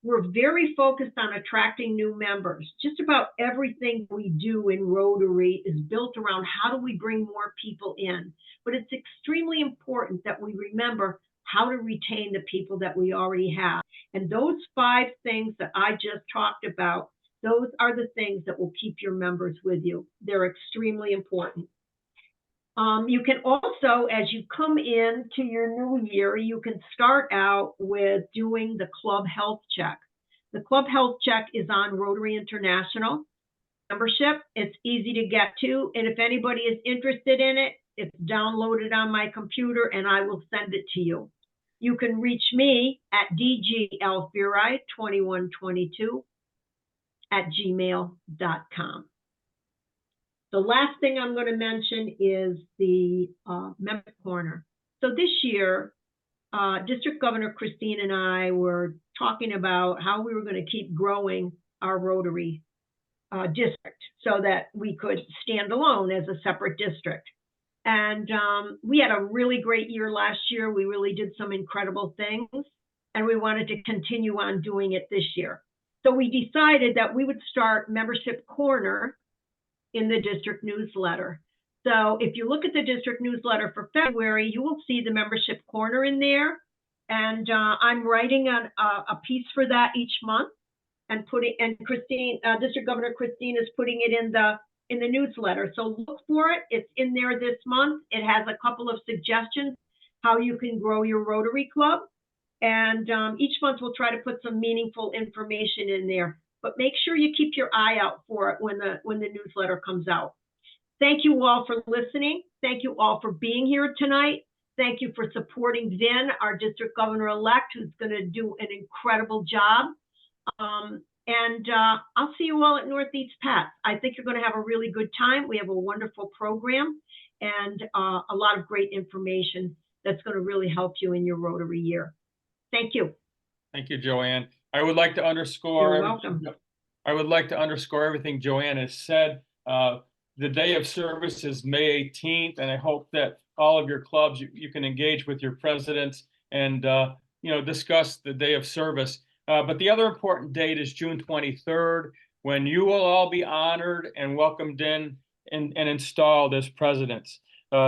We're very focused on attracting new members. Just about everything we do in Rotary is built around how do we bring more people in. But it's extremely important that we remember how to retain the people that we already have. And those 5 things that I just talked about, those are the things that will keep your members with you. They're extremely important. You can also, as you come into your new year, you can start out with doing the club health check. The club health check is on Rotary International membership. It's easy to get to. And if anybody is interested in it, it's downloaded on my computer and I will send it to you. You can reach me at dgalfuri2122@gmail.com. The last thing I'm going to mention is the member corner. So this year, District Governor Christine and I were talking about how we were going to keep growing our Rotary district so that we could stand alone as a separate district. And we had a really great year last year. We really did some incredible things, and we wanted to continue on doing it this year. So we decided that we would start Membership Corner in the district newsletter. So if you look at the district newsletter for February, you will see the Membership Corner in there. And I'm writing a piece for that each month and Christine, District Governor Christine is putting it in the newsletter. So look for it. It's in there this month. It has a couple of suggestions how you can grow your Rotary Club. And each month we'll try to put some meaningful information in there. But make sure you keep your eye out for it when the newsletter comes out. Thank you all for listening. Thank you all for being here tonight. Thank you for supporting Vin, our district governor-elect, who's going to do an incredible job. I'll see you all at Northeast Pets. I think you're going to have a really good time. We have a wonderful program and a lot of great information that's going to really help you in your Rotary year. Thank you. Thank you, Joanne. I would like to underscore. You're welcome. I would like to underscore everything Joanne has said. The Day of Service is May 18th, and I hope that all of your clubs, you can engage with your presidents and, discuss the day of service. But the other important date is June 23rd, when you will all be honored and welcomed in and installed as presidents.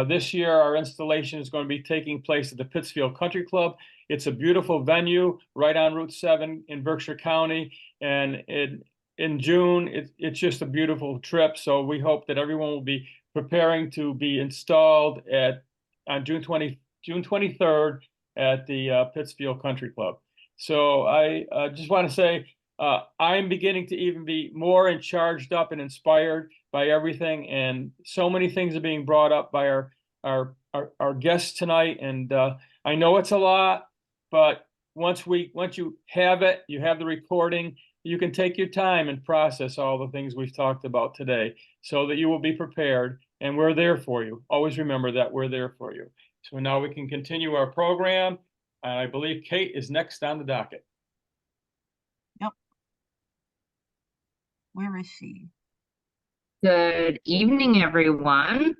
This year, our installation is going to be taking place at the Pittsfield Country Club. It's a beautiful venue right on Route 7 in Berkshire County. And in June, it's just a beautiful trip. So we hope that everyone will be preparing to be installed on June 23rd at the Pittsfield Country Club. So I just want to say, I'm beginning to even be more and charged up and inspired by everything, and so many things are being brought up by our guests tonight. And I know it's a lot, but once you have it, you have the recording, you can take your time and process all the things we've talked about today, so that you will be prepared. And we're there for you. Always remember that we're there for you. So now we can continue our program. I believe Kate is next on the docket. Where is she? Good evening, everyone.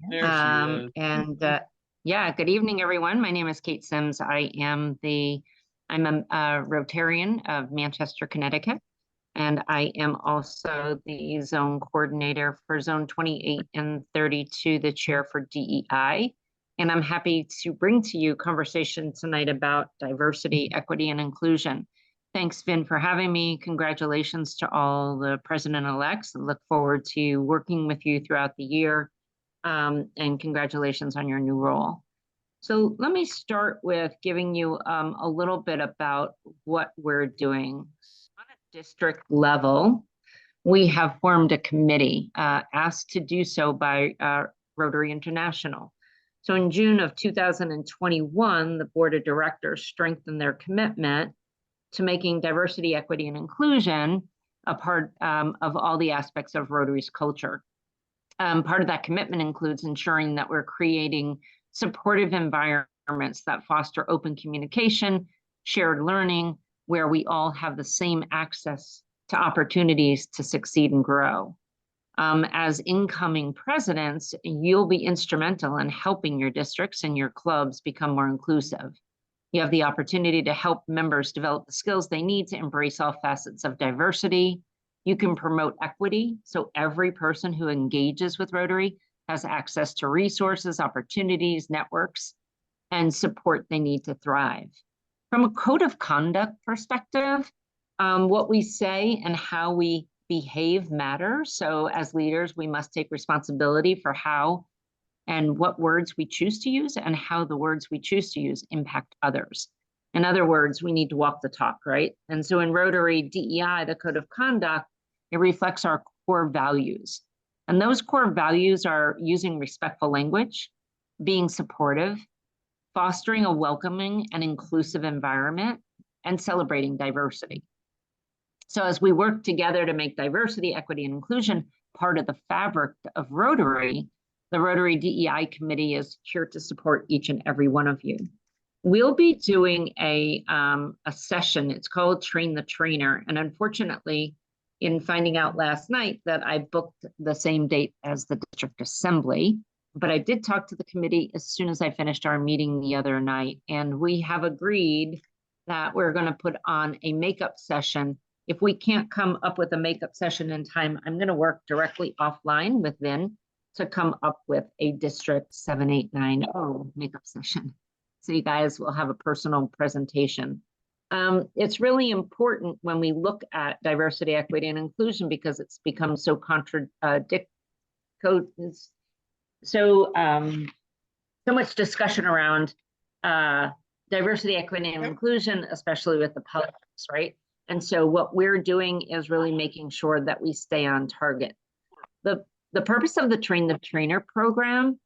There she is. Yeah, good evening, everyone. My name is Kate Sims. I'm a Rotarian of Manchester, Connecticut, and I am also the zone coordinator for Zone 28 and 32, the chair for DEI. And I'm happy to bring to you conversation tonight about diversity, equity, and inclusion. Thanks, Vin, for having me. Congratulations to all the president-elects. I look forward to working with you throughout the year. And congratulations on your new role. So let me start with giving you a little bit about what we're doing. On a district level, we have formed a committee asked to do so by Rotary International. So in June of 2021, the board of directors strengthened their commitment to making diversity, equity, and inclusion a part of all the aspects of Rotary's culture. Part of that commitment includes ensuring that we're creating supportive environments that foster open communication, shared learning, where we all have the same access to opportunities to succeed and grow. As incoming presidents, you'll be instrumental in helping your districts and your clubs become more inclusive. You have the opportunity to help members develop the skills they need to embrace all facets of diversity. You can promote equity, so every person who engages with Rotary has access to resources, opportunities, networks, and support they need to thrive. From a code of conduct perspective, what we say and how we behave matters. So as leaders, we must take responsibility for how and what words we choose to use and how the words we choose to use impact others. In other words, we need to walk the talk, right? And so in Rotary DEI, the code of conduct, it reflects our core values. And those core values are using respectful language, being supportive, fostering a welcoming and inclusive environment, and celebrating diversity. So as we work together to make diversity, equity, and inclusion part of the fabric of Rotary, the Rotary DEI Committee is here to support each and every one of you. We'll be doing a session. It's called Train the Trainer. And unfortunately, in finding out last night that I booked the same date as the district assembly, but I did talk to the committee as soon as I finished our meeting the other night, and we have agreed that we're going to put on a makeup session. If we can't come up with a makeup session in time, I'm going to work directly offline with Vin to come up with a District 7890 makeup session. So you guys will have a personal presentation. It's really important when we look at diversity, equity, and inclusion because it's become so so much discussion around diversity, equity, and inclusion, especially with the politics, right? And so what we're doing is really making sure that we stay on target. The purpose of the Train the Trainer program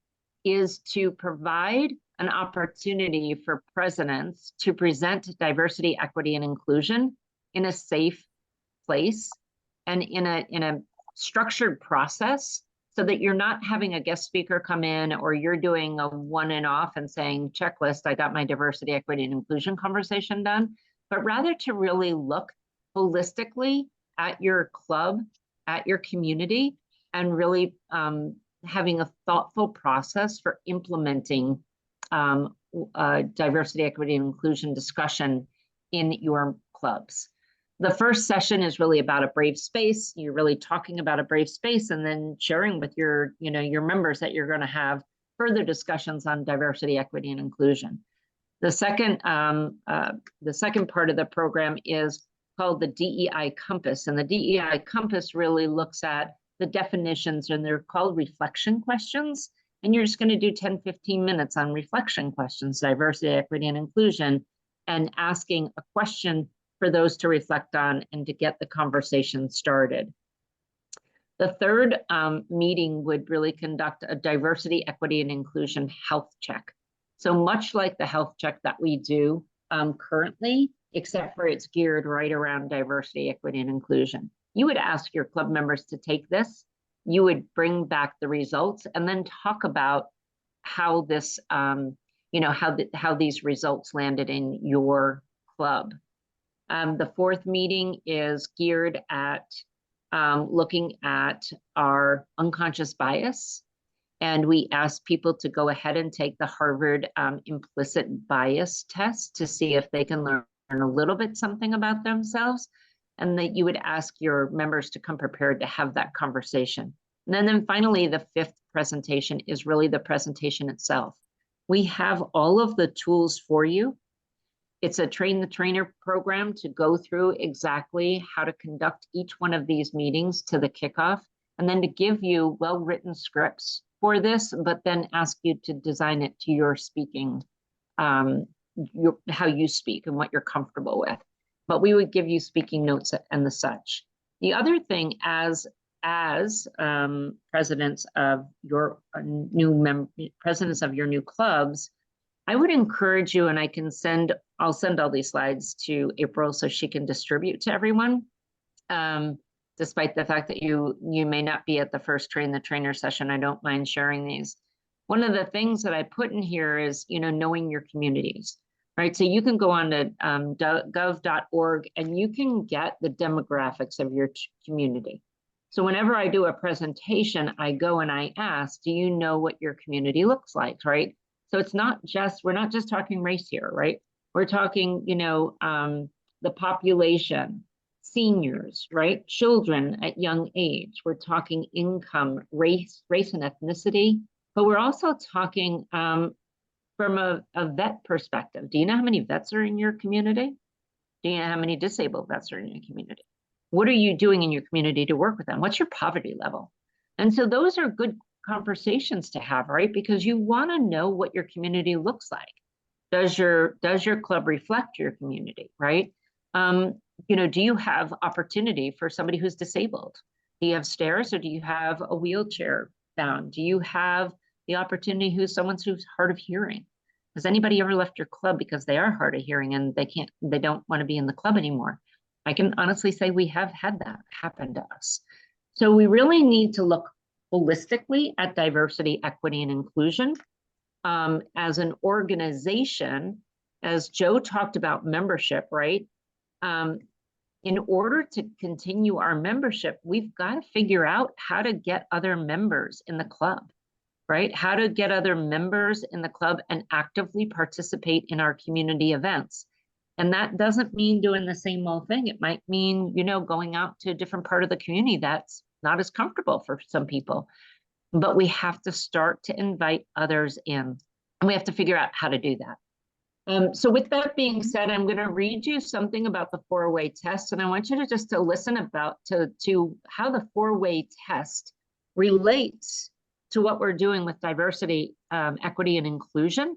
is to provide an opportunity for presidents to present diversity, equity, and inclusion in a safe place and in a structured process, so that you're not having a guest speaker come in or you're doing a one and off and saying, checklist, I got my diversity, equity, and inclusion conversation done, but rather to really look holistically at your club, at your community, and really having a thoughtful process for implementing diversity, equity, and inclusion discussion in your clubs. The first session is really about a brave space. You're really talking about a brave space and then sharing with your, your members that you're going to have further discussions on diversity, equity, and inclusion. The second part of the program is called the DEI Compass. And the DEI Compass really looks at the definitions, and they're called reflection questions. And you're just going to do 10, 15 minutes on reflection questions, diversity, equity, and inclusion, and asking a question for those to reflect on and to get the conversation started. The third meeting would really conduct a diversity, equity, and inclusion health check. So much like the health check that we do currently, except for it's geared right around diversity, equity, and inclusion. You would ask your club members to take this, you would bring back the results, and then talk about how this, how these results landed in your club. The fourth meeting is geared at looking at our unconscious bias. And we ask people to go ahead and take the Harvard implicit bias test to see if they can learn a little bit something about themselves, and that you would ask your members to come prepared to have that conversation. And then finally, the fifth presentation is really the presentation itself. We have all of the tools for you. It's a train the trainer program to go through exactly how to conduct each one of these meetings to the kickoff, and then to give you well-written scripts for this, but then ask you to design it to your speaking, how you speak and what you're comfortable with. But we would give you speaking notes and the such. The other thing, as presidents of your presidents of your new clubs, I would encourage you, and I'll send all these slides to April so she can distribute to everyone. Despite the fact that you may not be at the first Train the Trainer session, I don't mind sharing these. One of the things that I put in here is, knowing your communities, right? So you can go on to gov.org and you can get the demographics of your community. So whenever I do a presentation, I go and I ask, do you know what your community looks like, right? So we're not just talking race here, right? We're talking, the population, seniors, right? Children at young age. We're talking income, race and ethnicity, but we're also talking from a vet perspective. Do you know how many vets are in your community? Do you know how many disabled vets are in your community? What are you doing in your community to work with them? What's your poverty level? And so those are good conversations to have, right? Because you want to know what your community looks like. Does your club reflect your community, right? Do you have opportunity for somebody who's disabled? Do you have stairs, or do you have a wheelchair bound? Do you have the opportunity who's hard of hearing? Has anybody ever left your club because they are hard of hearing and they don't want to be in the club anymore? I can honestly say we have had that happen to us. So we really need to look holistically at diversity, equity, and inclusion. As an organization, as Joe talked about membership, right? In order to continue our membership, we've got to figure out how to get other members in the club, right? How to get other members in the club and actively participate in our community events. And that doesn't mean doing the same old thing. It might mean, going out to a different part of the community that's not as comfortable for some people. But we have to start to invite others in, and we have to figure out how to do that. So with that being said, I'm going to read you something about the 4-way test, and I want you to listen to how the 4-way test relates to what we're doing with diversity, equity, and inclusion,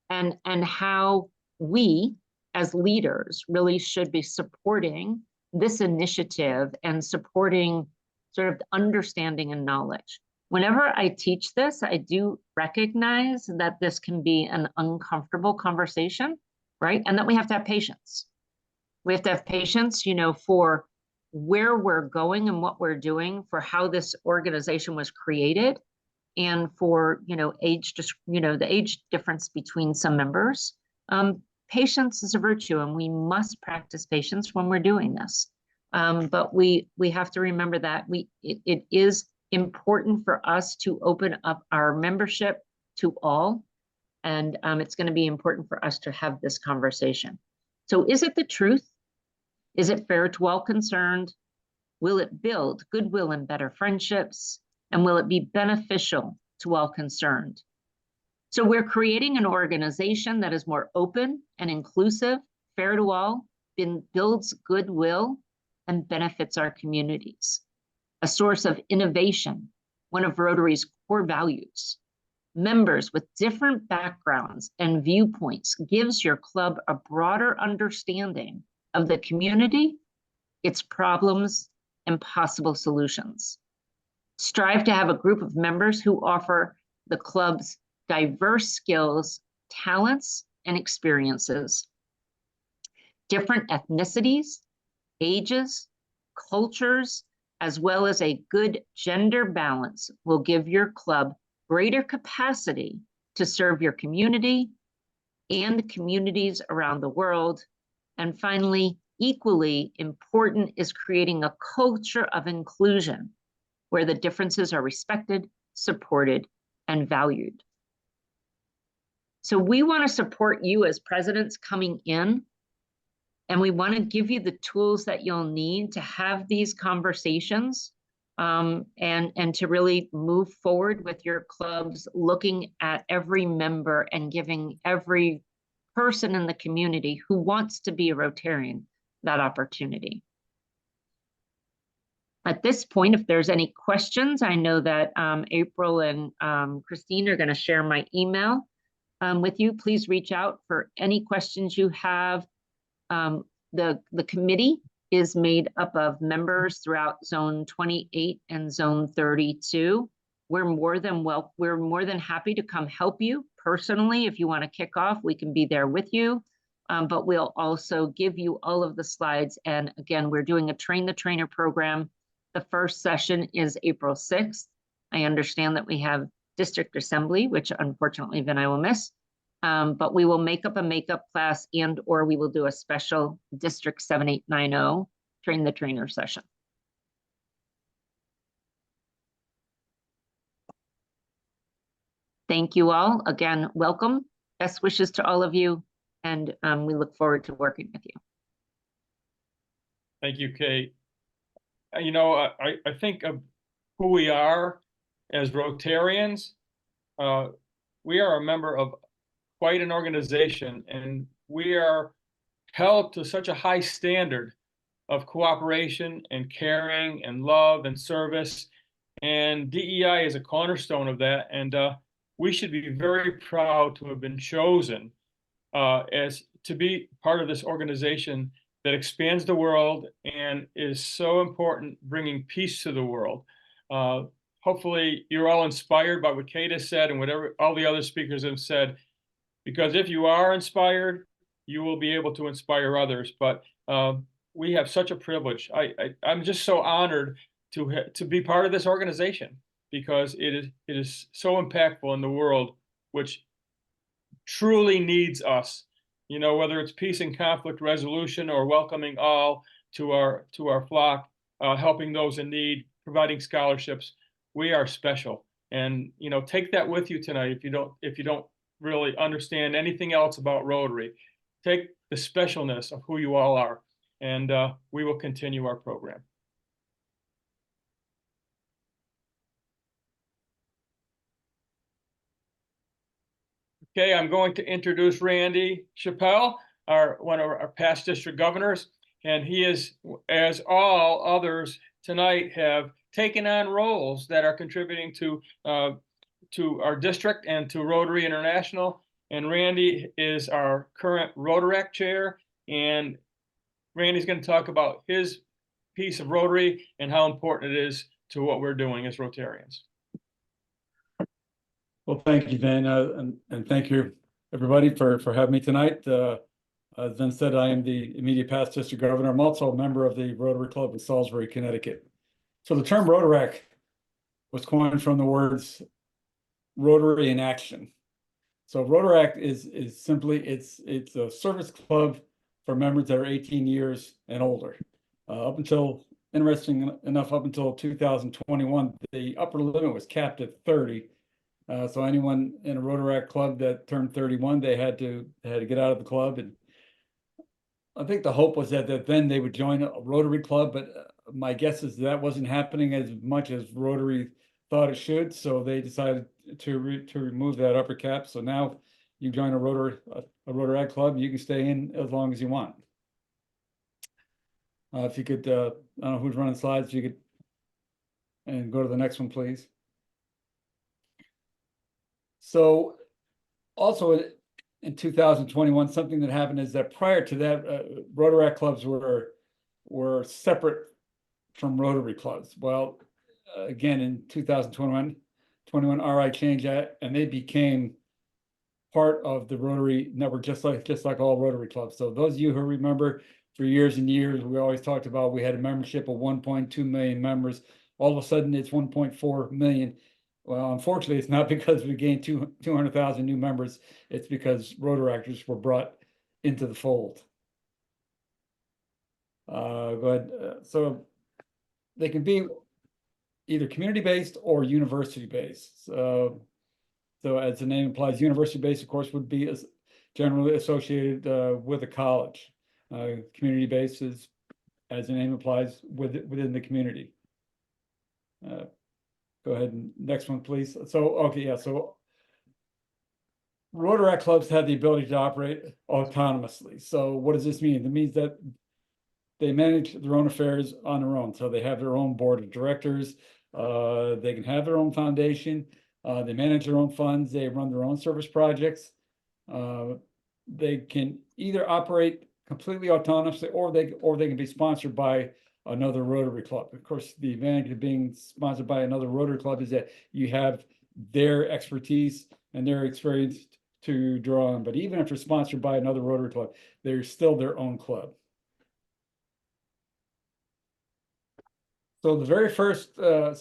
and how we as leaders really should be supporting this initiative and supporting sort of understanding and knowledge. Whenever I teach this, I do recognize that this can be an uncomfortable conversation, right? And that we have to have patience. We have to have patience, for where we're going and what we're doing, for how this organization was created, and for, the age difference between some members. Patience is a virtue, and we must practice patience when we're doing this. But we have to remember that it is important for us to open up our membership to all. And it's going to be important for us to have this conversation. So is it the truth? Is it fair to all concerned? Will it build goodwill and better friendships? And will it be beneficial to all concerned? So we're creating an organization that is more open and inclusive, fair to all, builds goodwill, and benefits our communities. A source of innovation, one of Rotary's core values. Members with different backgrounds and viewpoints gives your club a broader understanding of the community, its problems, and possible solutions. Strive to have a group of members who offer the club's diverse skills, talents, and experiences. Different ethnicities, ages, cultures, as well as a good gender balance will give your club greater capacity to serve your community and communities around the world. And finally, equally important is creating a culture of inclusion where the differences are respected, supported, and valued. So we want to support you as presidents coming in, and we want to give you the tools that you'll need to have these conversations and to really move forward with your clubs, looking at every member and giving every person in the community who wants to be a Rotarian that opportunity. At this point, if there's any questions, I know that April and Christine are going to share my email with you. Please reach out for any questions you have. The committee is made up of members throughout Zone 28 and Zone 32. We're more than happy to come help you personally. If you want to kick off, we can be there with you. But we'll also give you all of the slides. And again, we're doing a Train the Trainer program. The first session is April 6th. I understand that we have district assembly, which unfortunately then I will miss. But we will make up a makeup class or we will do a special District 7890 Train the Trainer session. Thank you all. Again, welcome. Best wishes to all of you. And we look forward to working with you. Thank you, Kate. You know, I think of who we are as Rotarians. We are a member of quite an organization, and we are held to such a high standard of cooperation and caring and love and service. And DEI is a cornerstone of that. And we should be very proud to have been chosen as to be part of this organization that expands the world and is so important, bringing peace to the world. Hopefully you're all inspired by what Kate has said and whatever all the other speakers have said, because if you are inspired, you will be able to inspire others. But we have such a privilege. I'm just so honored to be part of this organization, because it is so impactful in the world, which truly needs us. You know, whether it's peace and conflict resolution or welcoming all to our flock, helping those in need, providing scholarships, we are special. And you know, take that with you tonight. If you don't really understand anything else about Rotary, take the specialness of who you all are, and we will continue our program. Okay, I'm going to introduce Randy Chappell, one of our past district governors, and he is, as all others tonight, have taken on roles that are contributing to our district and to Rotary International. And Randy is our current Rotaract chair, and Randy's going to talk about his piece of Rotary and how important it is to what we're doing as Rotarians. Well, thank you, Vin, and thank you, everybody, for having me tonight. As Vin said, I am the immediate past district governor. I'm also a member of the Rotary Club in Salisbury, Connecticut. So the term Rotaract was coined from the words Rotary in action. So Rotaract is simply, it's a service club for members that are 18 years and older. Up until 2021, the upper limit was capped at 30. So anyone in a Rotaract club that turned 31, they had to get out of the club. And I think the hope was that then they would join a Rotary club, but my guess is that wasn't happening as much as Rotary thought it should. So they decided to remove that upper cap. So now you join a Rotaract club, you can stay in as long as you want. If you could, I don't know who's running slides, you could, and go to the next one, please. So also in 2021, something that happened is that prior to that, Rotaract clubs were separate from Rotary clubs. Well, again, in 2021, RI changed that, and they became part of the Rotary network, just like all Rotary clubs. So those of you who remember, for years and years, we always talked about we had a membership of 1.2 million members. All of a sudden, it's 1.4 million. Well, unfortunately, it's not because we gained 200,000 new members. It's because Rotaractors were brought into the fold. Go ahead. So they can be either community-based or university-based. So as the name implies, university-based, of course, would be generally associated with a college. Community-based is, as the name implies, within the community. Go ahead and next one, please. So, okay, yeah, so Rotaract clubs have the ability to operate autonomously. So what does this mean? It means that they manage their own affairs on their own. So they have their own board of directors. They can have their own foundation. They manage their own funds. They run their own service projects. They can either operate completely autonomously, or they can be sponsored by another Rotary club. Of course, the advantage of being sponsored by another Rotary club is that you have their expertise and their experience to draw on. But even if they're sponsored by another Rotary club, they're still their own club. So the very first, so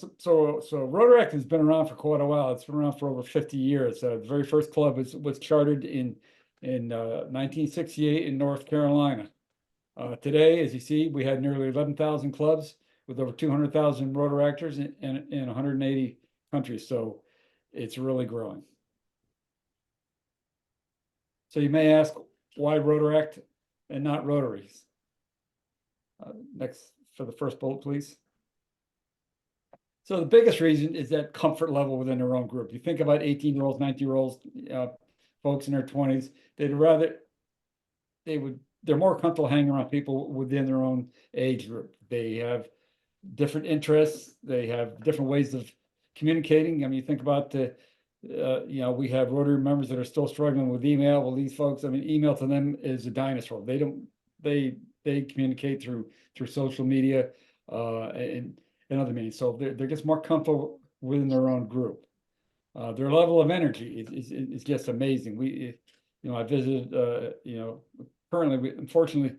Rotaract has been around for quite a while. It's been around for over 50 years. The very first club was chartered in 1968 in North Carolina. Today, as you see, we have nearly 11,000 clubs with over 200,000 Rotaractors in 180 countries. So it's really growing. So you may ask, why Rotaract and not Rotaries? Next, for the first bullet, please. So the biggest reason is that comfort level within their own group. You think about 18-year-olds, 19-year-olds, folks in their 20s, they're more comfortable hanging around people within their own age group. They have different interests. They have different ways of communicating. I mean, you think about we have Rotary members that are still struggling with email. Well, these folks, I mean, email to them is a dinosaur. They communicate through social media and other means. So they're just more comfortable within their own group. Their level of energy is just amazing. I visited, currently, unfortunately,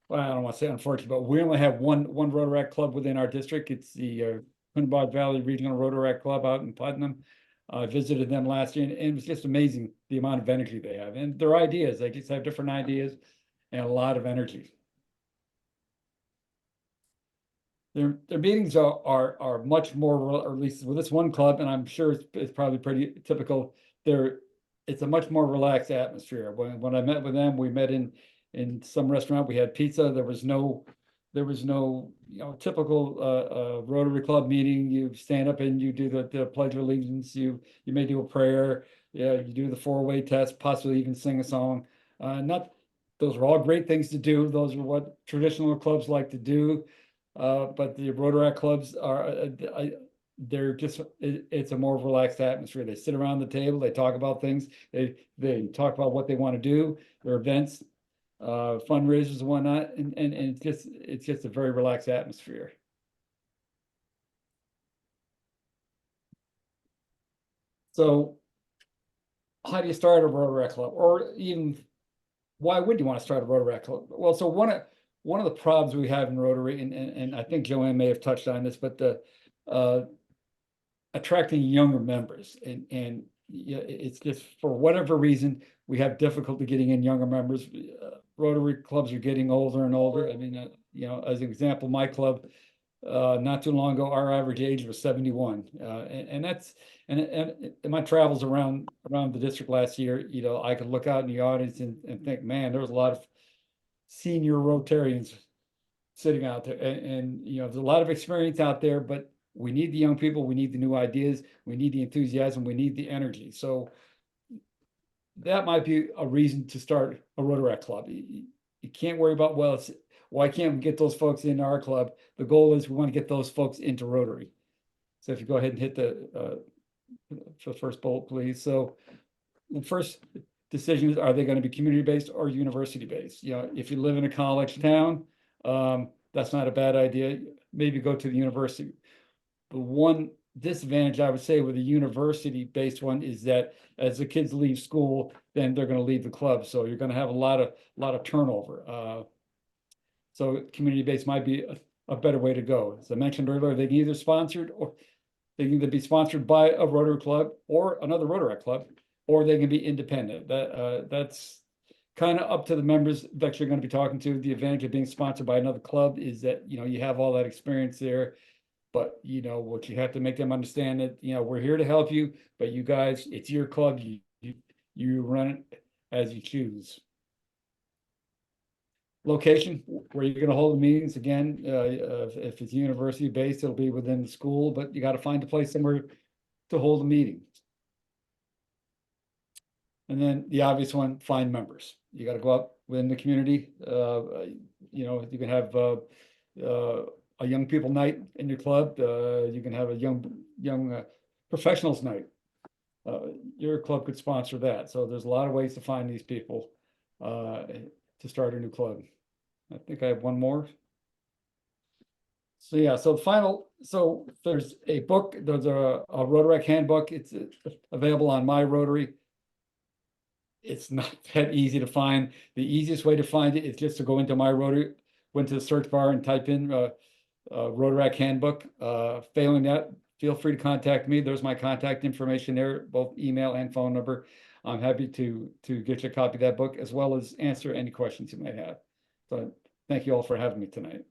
well, I don't want to say unfortunately, but we only have one Rotaract club within our district. It's the Quinnipiac Valley Regional Rotaract Club out in Putnam. I visited them last year, and it was just amazing the amount of energy they have, and their ideas. They just have different ideas and a lot of energy. Their meetings are much more, or at least with this one club, and I'm sure it's probably pretty typical. It's a much more relaxed atmosphere. When I met with them, we met in some restaurant. We had pizza. There was no typical Rotary Club meeting. You stand up and you do the Pledge of Allegiance. You may do a prayer. Yeah, you do the 4-way test, possibly even sing a song. Those are all great things to do. Those are what traditional clubs like to do. But the Rotaract clubs it's a more relaxed atmosphere. They sit around the table, they talk about things, they talk about what they want to do, their events, fundraisers and whatnot, and it's just a very relaxed atmosphere. So how do you start a Rotaract club, or even why would you want to start a Rotaract club? Well, so one of the problems we have in Rotary, and I think Joanne may have touched on this, but attracting younger members, and it's just, for whatever reason, we have difficulty getting in younger members. Rotary clubs are getting older and older. I mean, as an example, my club, not too long ago, our average age was 71. And that's, and in my travels around the district last year, you know, I could look out in the audience and think, man, there was a lot of senior Rotarians sitting out there. And, you know, there's a lot of experience out there, but we need the young people, we need the new ideas, we need the enthusiasm, we need the energy. So that might be a reason to start a Rotaract club. You can't worry about, well, why can't we get those folks in our club? The goal is we want to get those folks into Rotary. So if you go ahead and hit the first bullet, please. So the first decision is, are they going to be community-based or university-based? You know, if you live in a college town, that's not a bad idea. Maybe go to the university. The one disadvantage I would say with a university-based one is that as the kids leave school, then they're going to leave the club. So you're going to have a lot of turnover. So community-based might be a better way to go. As I mentioned earlier, they can either sponsored or they can either be sponsored by a Rotary club or another Rotaract club, or they can be independent. That's kind of up to the members that you're going to be talking to. The advantage of being sponsored by another club is that, you know, you have all that experience there. But, you know, what you have to make them understand that, you know, we're here to help you, but you guys, it's your club. You run it as you choose. Location, where you're going to hold the meetings, again, if it's university based, it'll be within the school, but you got to find a place somewhere to hold a meeting. And then the obvious one, find members. You got to go out within the community. You know, you can have a young people night in your club. You can have a young professionals night. Your club could sponsor that. So there's a lot of ways to find these people to start a new club. I think I have one more. So yeah, so there's a book, there's a Rotaract handbook. It's available on My Rotary. It's not that easy to find. The easiest way to find it is just to go into My Rotary, go into the search bar and type in Rotaract handbook. Failing that, feel free to contact me. There's my contact information there, both email and phone number. I'm happy to get you a copy of that book, as well as answer any questions you might have. So thank you all for having me tonight.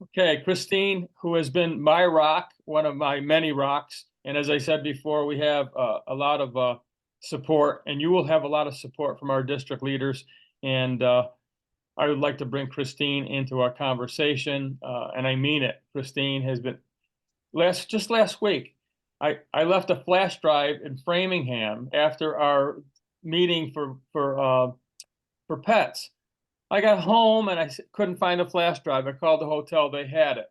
Okay, Christine, who has been my rock, one of my many rocks. And as I said before, we have a lot of support, and you will have a lot of support from our district leaders. And I would like to bring Christine into our conversation, and I mean it. Christine has been just last week. I left a flash drive in Framingham after our meeting for pets. I got home and I couldn't find a flash drive. I called the hotel, they had it.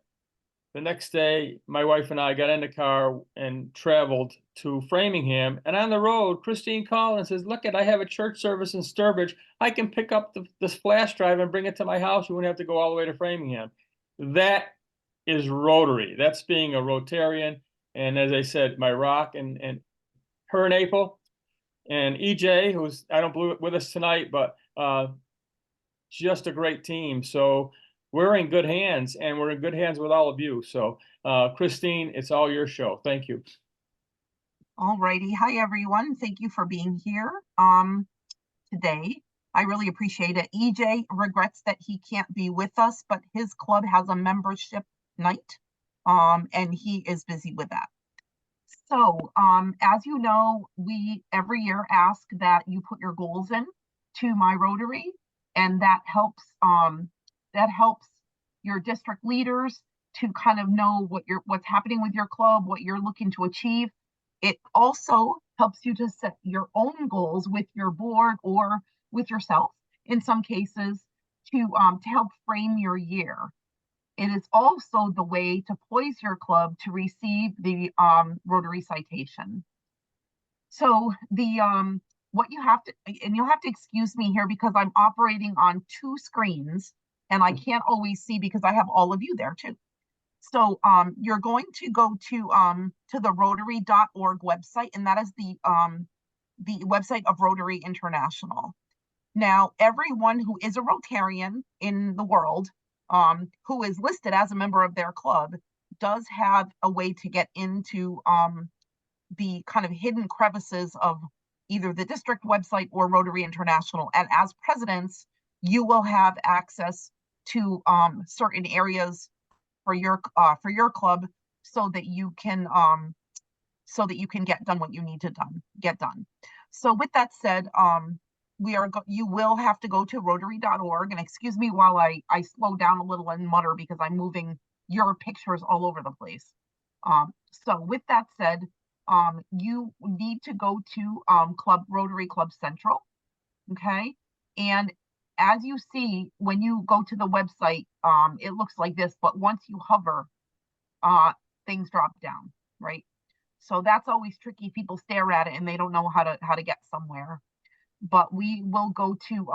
The next day, my wife and I got in the car and traveled to Framingham. And on the road, Christine called and says, look, I have a church service in Sturbridge. I can pick up this flash drive and bring it to my house. You wouldn't have to go all the way to Framingham. That is Rotary. That's being a Rotarian. And as I said, my rock and her and April and EJ, who's I don't believe with us tonight, but just a great team. So we're in good hands, and we're in good hands with all of you. So Christine, it's all your show. Thank you. All righty. Hi, everyone. Thank you for being here today. I really appreciate it. EJ regrets that he can't be with us, but his club has a membership night, and he is busy with that. So, as you know, we every year ask that you put your goals in to My Rotary, and that helps your district leaders to kind of know what's happening with your club, what you're looking to achieve. It also helps you to set your own goals with your board or with yourself, in some cases, to help frame your year. It is also the way to poise your club to receive the Rotary citation. So what you have to, and you'll have to excuse me here because I'm operating on two screens and I can't always see because I have all of you there too. So you're going to go to the Rotary.org website, and that is the website of Rotary International. Now, everyone who is a Rotarian in the world, who is listed as a member of their club, does have a way to get into the kind of hidden crevices of either the district website or Rotary International. And as presidents, you will have access to certain areas for your club so that you can get done what you need to get done. So with that said, you will have to go to rotary.org, and excuse me while I slow down a little and mutter because I'm moving your pictures all over the place. So with that said, you need to go to Rotary Club Central, okay? And as you see, when you go to the website, it looks like this, but once you hover, things drop down, right? So that's always tricky. People stare at it and they don't know how to get somewhere. But we will go to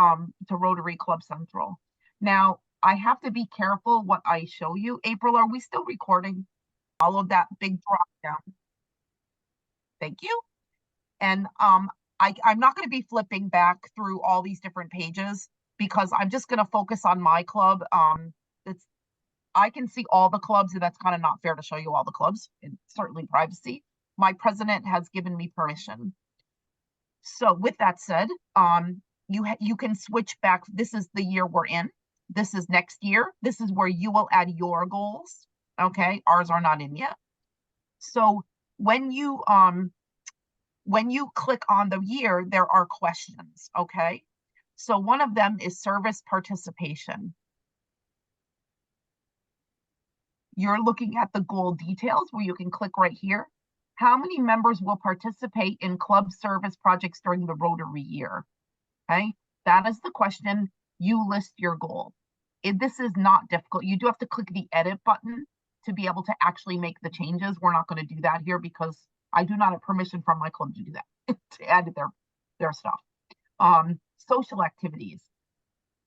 Rotary Club Central. Now, I have to be careful what I show you. April, are we still recording? All of that big drop down. Thank you. And I'm not going to be flipping back through all these different pages because I'm just going to focus on my club. I can see all the clubs, and that's kind of not fair to show you all the clubs. It's certainly privacy. My president has given me permission. So with that said, you can switch back. This is the year we're in. This is next year. This is where you will add your goals. Okay, ours are not in yet. So when you click on the year, there are questions. Okay, so one of them is service participation. You're looking at the goal details where you can click right here. How many members will participate in club service projects during the Rotary year? Okay, that is the question. You list your goal. This is not difficult. You do have to click the edit button to be able to actually make the changes. We're not going to do that here because I do not have permission from my club to do that, to add their stuff. Social activities.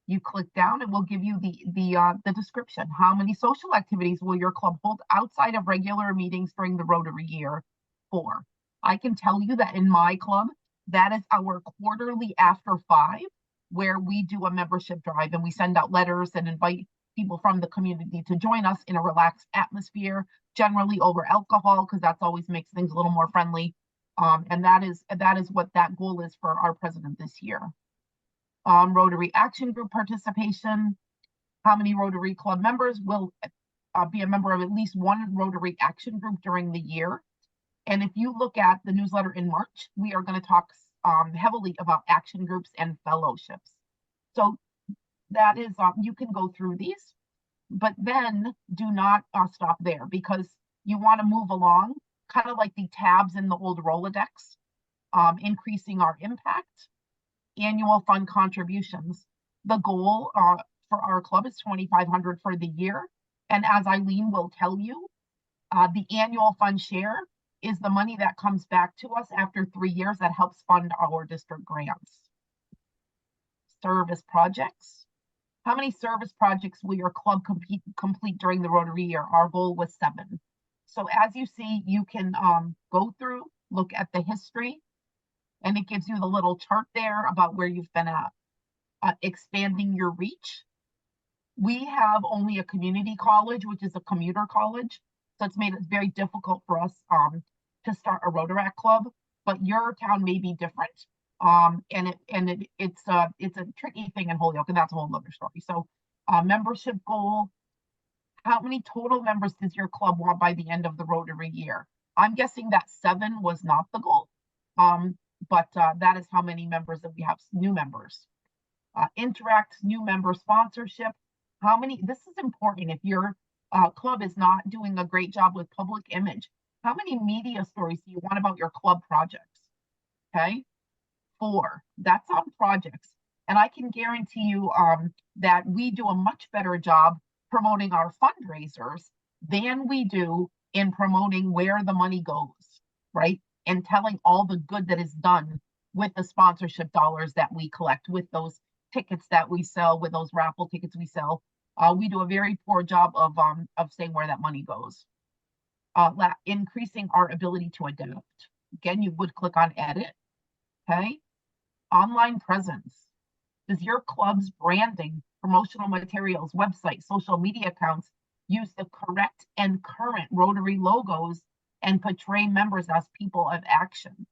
You click down, it will give you the description. How many social activities will your club hold outside of regular meetings during the Rotary year? 4. I can tell you that in my club, that is our quarterly after 5, where we do a membership drive and we send out letters and invite people from the community to join us in a relaxed atmosphere, generally over alcohol, because that's always makes things a little more friendly. And that is what that goal is for our president this year. Rotary Action Group participation. How many Rotary Club members will be a member of at least one Rotary Action Group during the year? And if you look at the newsletter in March, we are going to talk heavily about action groups and fellowships. So that is, you can go through these, but then do not stop there because you want to move along, kind of like the tabs in the old Rolodex, increasing our impact, annual fund contributions. The goal for our club is $2,500 for the year. And as Eileen will tell you, the annual fund share is the money that comes back to us after 3 years that helps fund our district grants. Service projects. How many service projects will your club complete during the Rotary year? Our goal was 7. So as you see, you can go through, look at the history, and it gives you the little chart there about where you've been at, expanding your reach. We have only a community college, which is a commuter college. So it's made it very difficult for us to start a Rotaract club, but your town may be different. It's a tricky thing in Holyoke, and that's a whole other story. So membership goal, how many total members does your club want by the end of the Rotary year? I'm guessing that 7 was not the goal, but that is how many members that we have, new members. Interact, new member sponsorship. How many, this is important if your club is not doing a great job with public image. How many media stories do you want about your club projects? Okay, 4, that's on projects. And I can guarantee you that we do a much better job promoting our fundraisers than we do in promoting where the money goes, right? And telling all the good that is done with the sponsorship dollars that we collect, with those tickets that we sell, with those raffle tickets we sell. We do a very poor job of saying where that money goes. Increasing our ability to adapt. Again, you would click on edit. Okay. Online presence. Does your club's branding, promotional materials, website, social media accounts use the correct and current Rotary logos and portray members as people of action?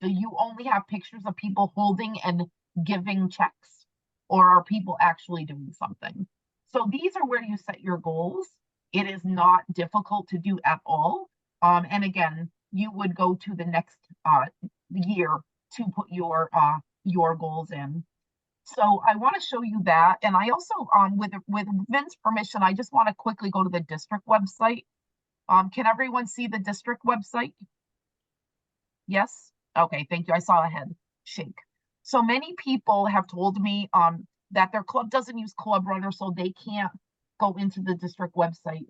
Do you only have pictures of people holding and giving checks? or are people actually doing something? So these are where you set your goals. It is not difficult to do at all. And again, you would go to the next year to put your goals in. So I want to show you that. And I also, with Vin's permission, I just want to quickly go to the district website. Can everyone see the district website? Yes? Okay, thank you. I saw a head shake. So many people have told me that their club doesn't use Club Runner, so they can't go into the district website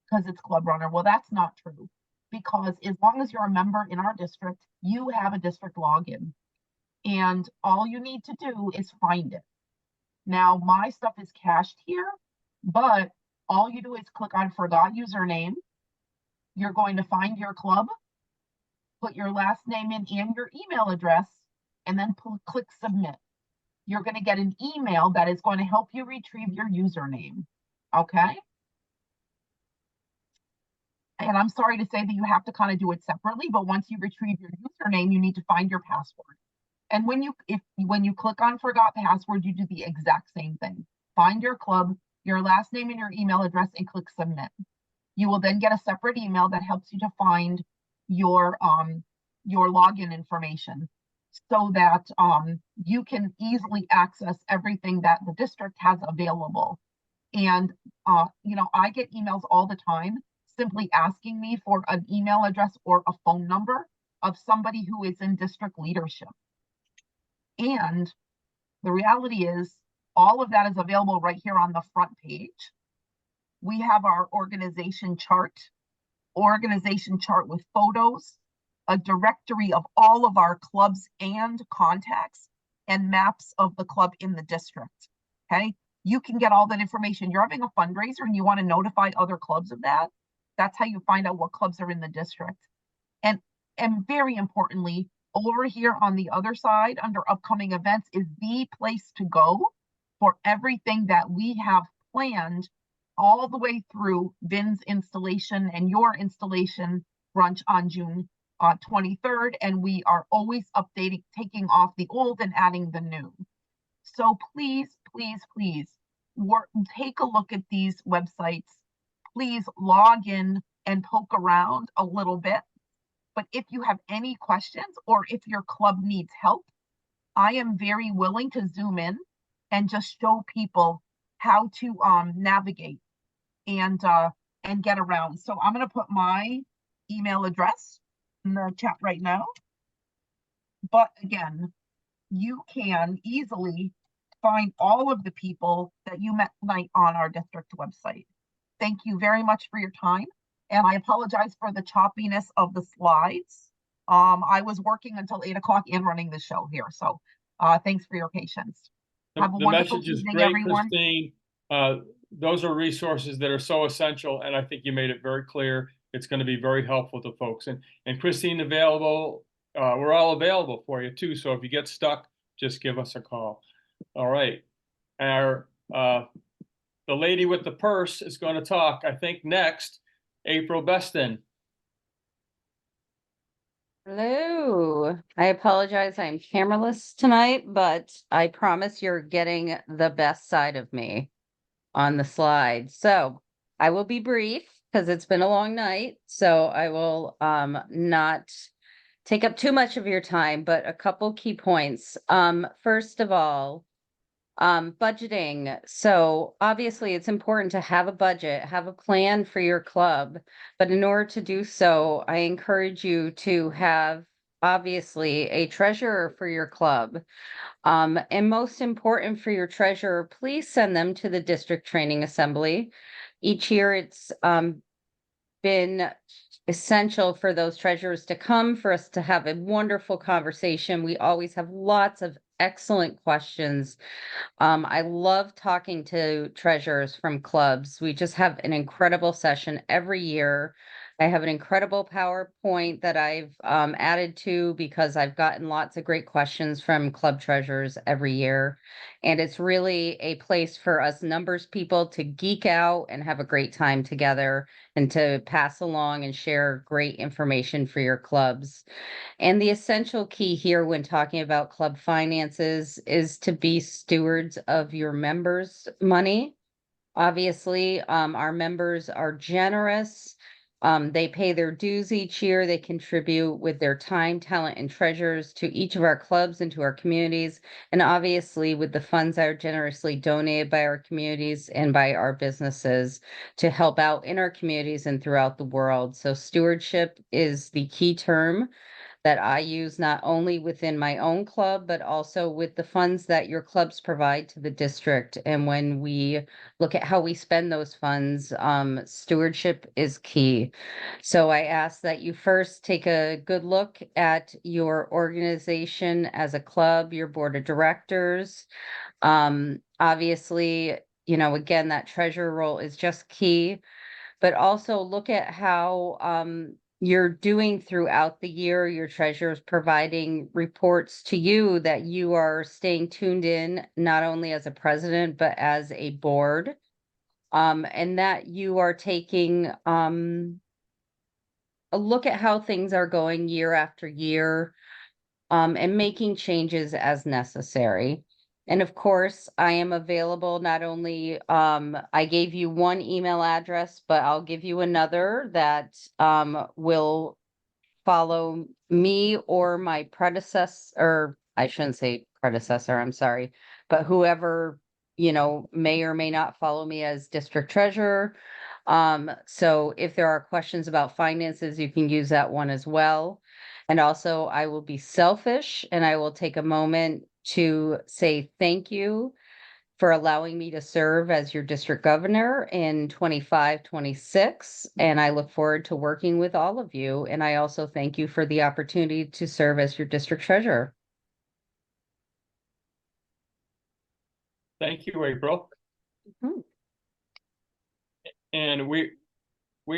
because it's Club Runner. Well, that's not true, because as long as you're a member in our district, you have a district login. And all you need to do is find it. Now, my stuff is cached here, but all you do is click on Forgot Username. You're going to find your club, put your last name in and your email address, and then click Submit. You're going to get an email that is going to help you retrieve your username. Okay? And I'm sorry to say that you have to kind of do it separately, but once you retrieve your username, you need to find your password. And when you click on Forgot Password, you do the exact same thing. Find your club, your last name and your email address, and click Submit. You will then get a separate email that helps you to find your login information, so that you can easily access everything that the district has available. And you know, I get emails all the time simply asking me for an email address or a phone number of somebody who is in district leadership. And the reality is, all of that is available right here on the front page. We have our organization chart with photos, a directory of all of our clubs and contacts, and maps of the club in the district. Okay, you can get all that information. You're having a fundraiser and you want to notify other clubs of that. That's how you find out what clubs are in the district. And very importantly, over here on the other side under upcoming events is the place to go for everything that we have planned all the way through Vin's installation and your installation brunch on June 23rd. And we are always updating, taking off the old and adding the new. So please, please, please take a look at these websites. Please log in and poke around a little bit. But if you have any questions or if your club needs help, I am very willing to zoom in and just show people how to navigate and get around. So I'm going to put my email address in the chat right now. But again, you can easily find all of the people that you met tonight on our district website. Thank you very much for your time. And I apologize for the choppiness of the slides. I was working until 8 o'clock and running the show here. So thanks for your patience. Have a wonderful message is evening, great, everyone. Christine. Those are resources that are so essential, and I think you made it very clear. It's going to be very helpful to folks. And Christine available. We're all available for you too. So if you get stuck, just give us a call. All right. The lady with the purse is going to talk, I think, next. April Beston. Hello. I apologize. I'm cameraless tonight, but I promise you're getting the best side of me on the slide. So I will be brief because it's been a long night. So I will not take up too much of your time, but a couple key points. First of all, budgeting. So obviously it's important to have a budget, have a plan for your club, but in order to do so, I encourage you to have obviously a treasurer for your club. And most important for your treasurer, please send them to the district training assembly. Each year it's been essential for those treasurers to come, for us to have a wonderful conversation. We always have lots of excellent questions. I love talking to treasurers from clubs. We just have an incredible session every year. I have an incredible PowerPoint that I've added to because I've gotten lots of great questions from club treasurers every year. And it's really a place for us numbers people to geek out and have a great time together and to pass along and share great information for your clubs. And the essential key here when talking about club finances is to be stewards of your members' money. Obviously, our members are generous. They pay their dues each year. They contribute with their time, talent, and treasures to each of our clubs and to our communities. And obviously, with the funds that are generously donated by our communities and by our businesses to help out in our communities and throughout the world. So stewardship is the key term that I use not only within my own club, but also with the funds that your clubs provide to the district. And when we look at how we spend those funds, stewardship is key. So I ask that you first take a good look at your organization as a club, your board of directors. Obviously, you know, again, that treasurer role is just key, but also look at how, you're doing throughout the year. Your treasurer is providing reports to you that you are staying tuned in, not only as a president, but as a board. And that you are taking a look at how things are going year after year, and making changes as necessary. And of course, I am available not only, I gave you one email address, but I'll give you another that will follow me or my predecessor, or I shouldn't say predecessor, I'm sorry, but whoever, you know, may or may not follow me as district treasurer. So if there are questions about finances, you can use that one as well. And also, I will be selfish and I will take a moment to say thank you for allowing me to serve as your district governor in 25-26. And I look forward to working with all of you. And I also thank you for the opportunity to serve as your district treasurer. Thank you, April. Mhm. And we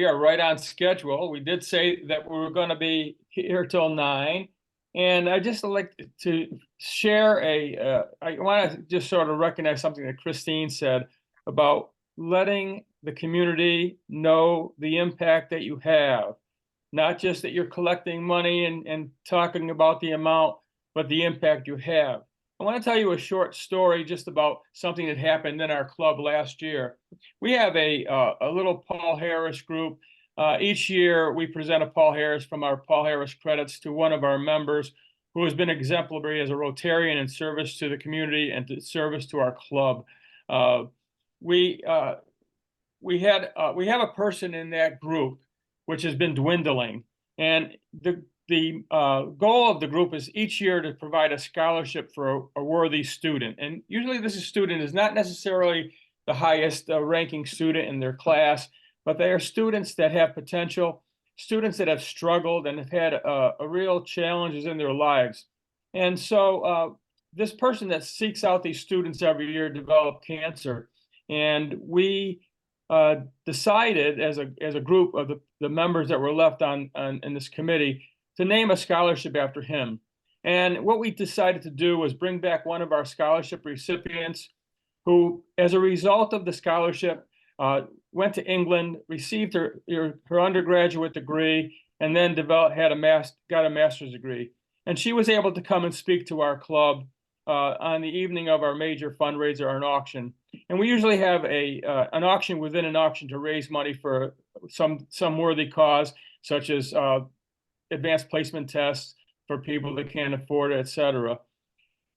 are right on schedule. We did say that we were going to be here till 9. And I just like to share I want to just sort of recognize something that Christine said about letting the community know the impact that you have. Not just that you're collecting money and talking about the amount, but the impact you have. I want to tell you a short story just about something that happened in our club last year. We have a little Paul Harris group. Each year, we present a Paul Harris from our Paul Harris credits to one of our members who has been exemplary as a Rotarian in service to the community and to service to our club. We have a person in that group which has been dwindling, and the goal of the group is each year to provide a scholarship for a worthy student. And usually this student is not necessarily the highest ranking student in their class, but they are students that have potential, students that have struggled and have had a real challenges in their lives. And so this person that seeks out these students every year developed cancer. And we decided as a group of the members that were left in this committee to name a scholarship after him. And what we decided to do was bring back one of our scholarship recipients who, as a result of the scholarship, went to England, received her undergraduate degree, and then got a master's degree. And she was able to come and speak to our club on the evening of our major fundraiser or an auction. And we usually have an auction within an auction to raise money for some worthy cause, such as advanced placement tests for people that can't afford it, et cetera.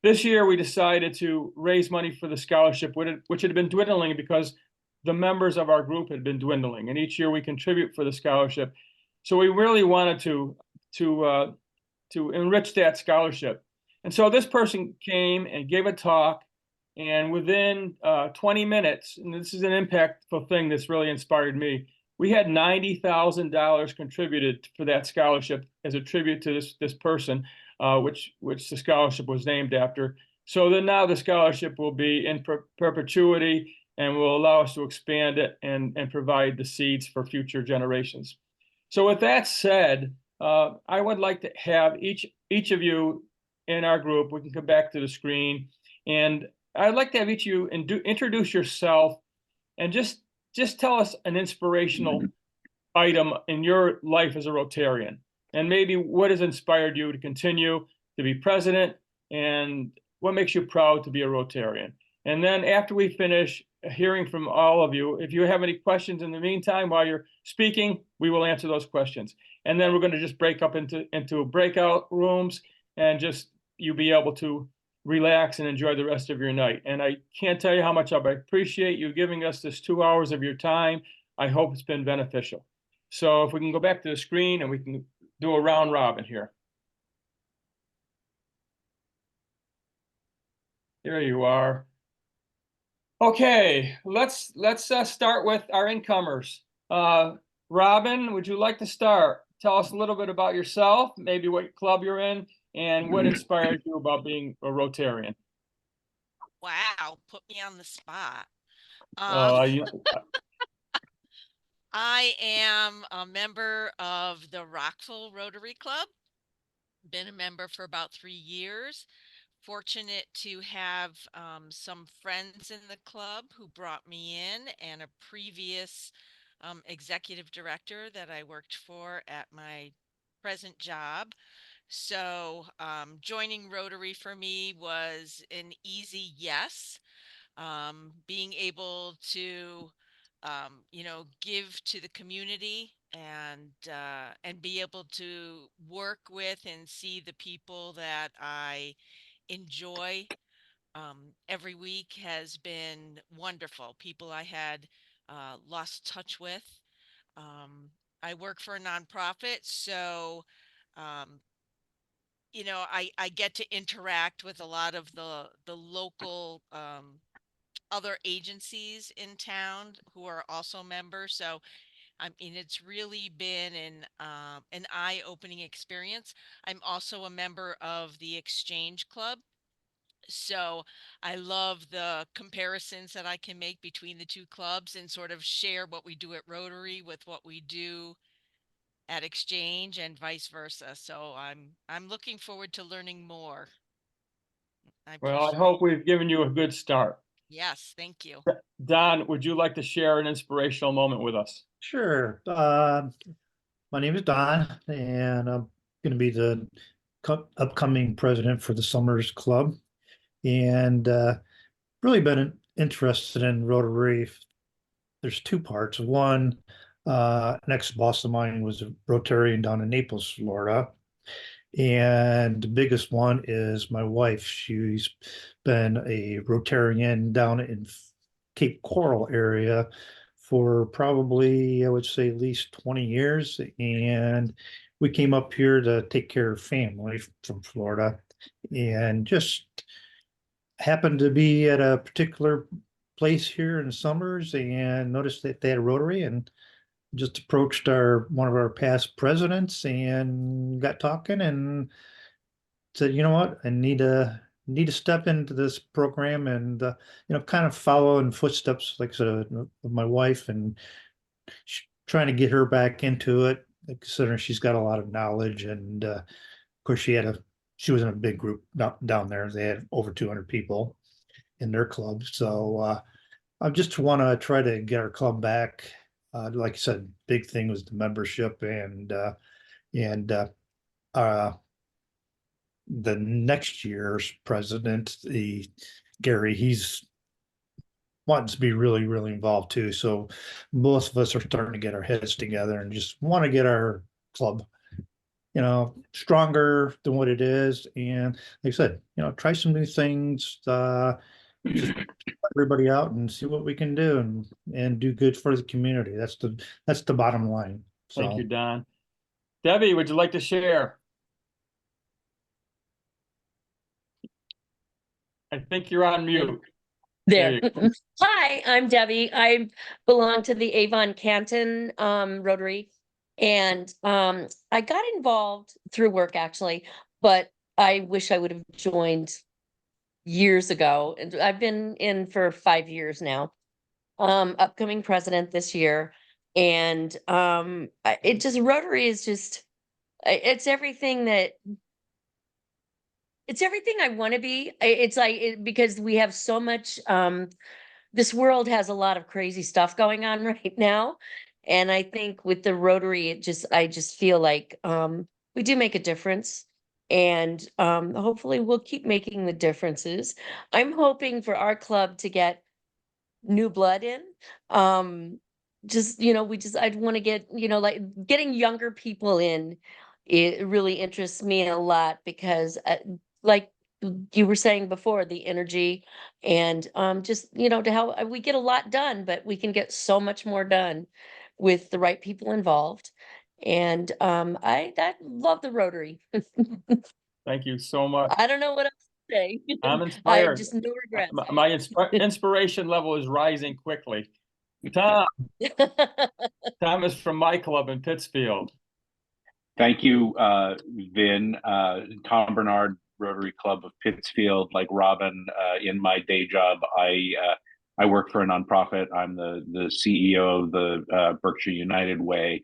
This year, we decided to raise money for the scholarship, which had been dwindling because the members of our group had been dwindling. And each year we contribute for the scholarship. So we really wanted to enrich that scholarship. And so this person came and gave a talk, and within 20 minutes, and this is an impactful thing that's really inspired me, we had $90,000 contributed for that scholarship as a tribute to this person, which the scholarship was named after. So then now the scholarship will be in perpetuity and will allow us to expand it and provide the seeds for future generations. So with that said, I would like to have each of you in our group, we can come back to the screen, and I'd like to have each of you introduce yourself and just tell us an inspirational item in your life as a Rotarian, and maybe what has inspired you to continue to be president, and what makes you proud to be a Rotarian. And then after we finish hearing from all of you, if you have any questions in the meantime while you're speaking, we will answer those questions. And then we're going to just break up into breakout rooms, and just you be able to relax and enjoy the rest of your night. And I can't tell you how much I appreciate you giving us this 2 hours of your time. I hope it's been beneficial. So if we can go back to the screen and we can do a round robin here. There you are. Okay, let's start with our incomers. Robin, would you like to start? Tell us a little bit about yourself, maybe what club you're in, and what inspired you about being a Rotarian. Wow, put me on the spot. I am a member of the Rockville Rotary Club. Been a member for about 3 years. Fortunate to have some friends in the club who brought me in, and a previous executive director that I worked for at my present job. So joining Rotary for me was an easy yes. Being able to give to the community, and be able to work with and see the people that I enjoy every week has been wonderful. People I had lost touch with. I work for a nonprofit, so I get to interact with a lot of the local other agencies in town who are also members. So I mean, it's really been an eye-opening experience. I'm also a member of the Exchange Club. So I love the comparisons that I can make between the two clubs, and sort of share what we do at Rotary with what we do at Exchange, and vice versa. So I'm looking forward to learning more. Well, I hope we've given you a good start. Yes, thank you. Don, would you like to share an inspirational moment with us? Sure. My name is Don, and I'm going to be the upcoming president for the Summers Club. And really been interested in Rotary. There's two parts. One, an ex-boss of mine was a Rotarian down in Naples, Florida. And the biggest one is my wife. She's been a Rotarian down in Cape Coral area for probably, I would say, at least 20 years. And we came up here to take care of family from Florida, and just happened to be at a particular place here in Summers and noticed that they had a Rotary, and just approached one of our past presidents and got talking and said, you know what, I need to step into this program, and kind of follow in footsteps, like I said, of my wife, and trying to get her back into it, considering she's got a lot of knowledge. And of course she was in a big group down there. They had over 200 people in their club. So I just want to try to get our club back. Like I said, big thing was the membership, and the next year's president, Gary, he's wanting to be really, really involved too. So both of us are starting to get our heads together and just want to get our club, stronger than what it is. And like I said, try some new things, just everybody out and see what we can do, and do good for the community. That's the bottom line. So, thank you, Don. Debbie, would you like to share? I think you're on mute. There. Hi, I'm Debbie. I belong to the Avon Canton Rotary, and I got involved through work, actually, but I wish I would have joined years ago. And I've been in for 5 years now. Upcoming president this year. And it just, Rotary is just, it's everything that, it's everything I want to be. It's like, because we have so much, this world has a lot of crazy stuff going on right now. And I think with the Rotary, I just feel like we do make a difference. And hopefully we'll keep making the differences. I'm hoping for our club to get new blood in. I'd want to get, like getting younger people in. It really interests me a lot because like you were saying before, the energy and to how we get a lot done, but we can get so much more done with the right people involved. And I love the Rotary. Thank you so much. I don't know what else to say. I'm I inspired. just no regrets. My inspiration level is rising quickly. Tom is from my club in Pittsfield. Thank you, Vin. Tom Bernard, Rotary Club of Pittsfield. Like Robin, in my day job, I work for a nonprofit. I'm the CEO of the Berkshire United Way.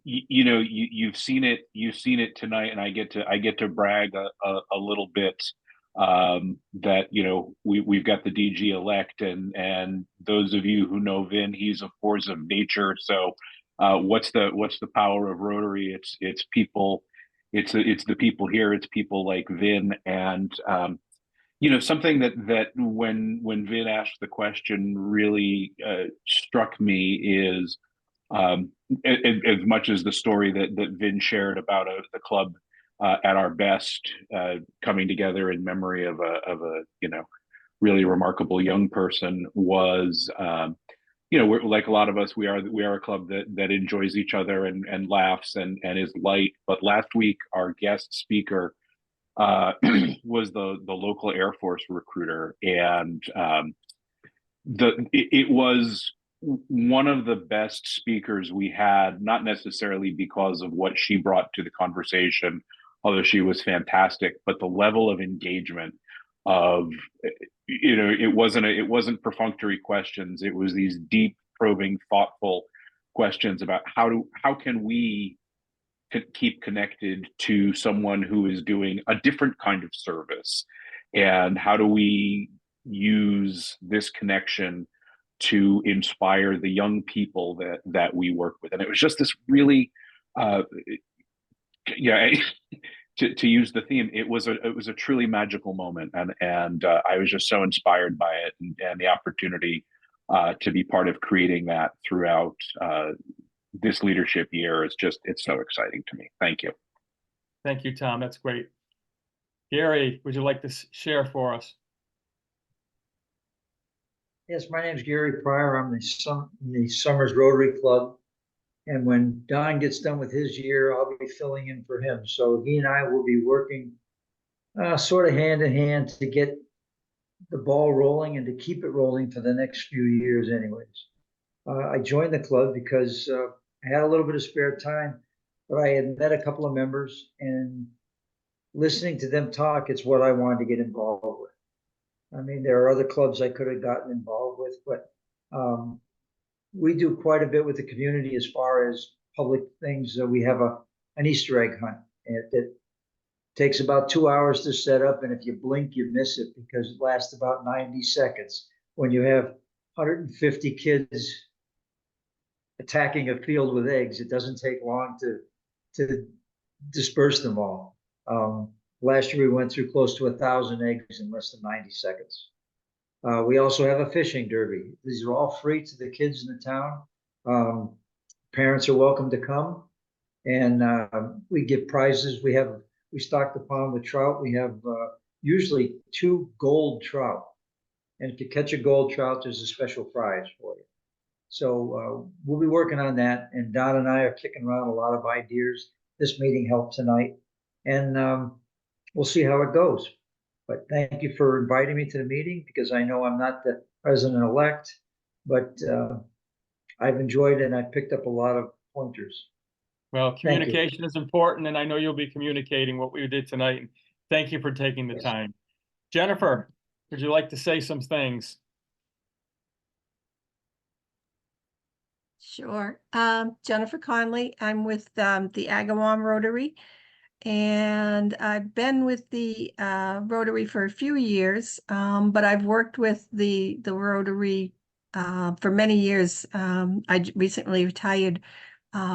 You've seen it tonight, and I get to brag a little bit that we've got the DG elect, and those of you who know Vin, he's a force of nature. So what's the power of Rotary? It's people, it's the people here, it's people like Vin. And something that when Vin asked the question really struck me is as much as the story that Vin shared about the club at our best, coming together in memory of a really remarkable young person was, we're like a lot of us, we are a club that enjoys each other and laughs and is light. But last week, our guest speaker was the local Air Force recruiter, and it was one of the best speakers we had, not necessarily because of what she brought to the conversation, although she was fantastic, but the level of engagement of, it wasn't perfunctory questions. It was these deep, probing, thoughtful questions about how can we keep connected to someone who is doing a different kind of service, and how do we use this connection to inspire the young people that we work with. And it was just this really, to use the theme, it was a truly magical moment, and I was just so inspired by it, and the opportunity to be part of creating that throughout this leadership year it's so exciting to me. Thank you. Thank you, Tom. That's great. Gary, would you like to share for us? Yes, my name is Gary Pryor. I'm the Summers Rotary Club. And when Don gets done with his year, I'll be filling in for him. So he and I will be working sort of hand in hand to get the ball rolling and to keep it rolling for the next few years anyways. I joined the club because I had a little bit of spare time, but I had met a couple of members, and listening to them talk, it's what I wanted to get involved with. I mean, there are other clubs I could have gotten involved with, but we do quite a bit with the community as far as public things. We have an Easter egg hunt. It takes about 2 hours to set up, and if you blink, you miss it because it lasts about 90 seconds. When you have 150 kids attacking a field with eggs, it doesn't take long to disperse them all. Last year, we went through close to 1,000 eggs in less than 90 seconds. We also have a fishing derby. These are all free to the kids in the town. Parents are welcome to come, and we give prizes. We stock the pond with trout. We have usually 2 gold trout, and if you catch a gold trout, there's a special prize for you. So we'll be working on that, and Don and I are kicking around a lot of ideas. This meeting helped tonight, and we'll see how it goes. But thank you for inviting me to the meeting, because I know I'm not the president-elect, but I've enjoyed it, and I've picked up a lot of pointers. Well, communication is important, and I know you'll be communicating what we did tonight. Thank you for taking the time. Jennifer, would you like to say some things? Sure. Jennifer Conley. I'm with the Agawam Rotary. And I've been with the Rotary for a few years, but I've worked with the Rotary for many years. I recently retired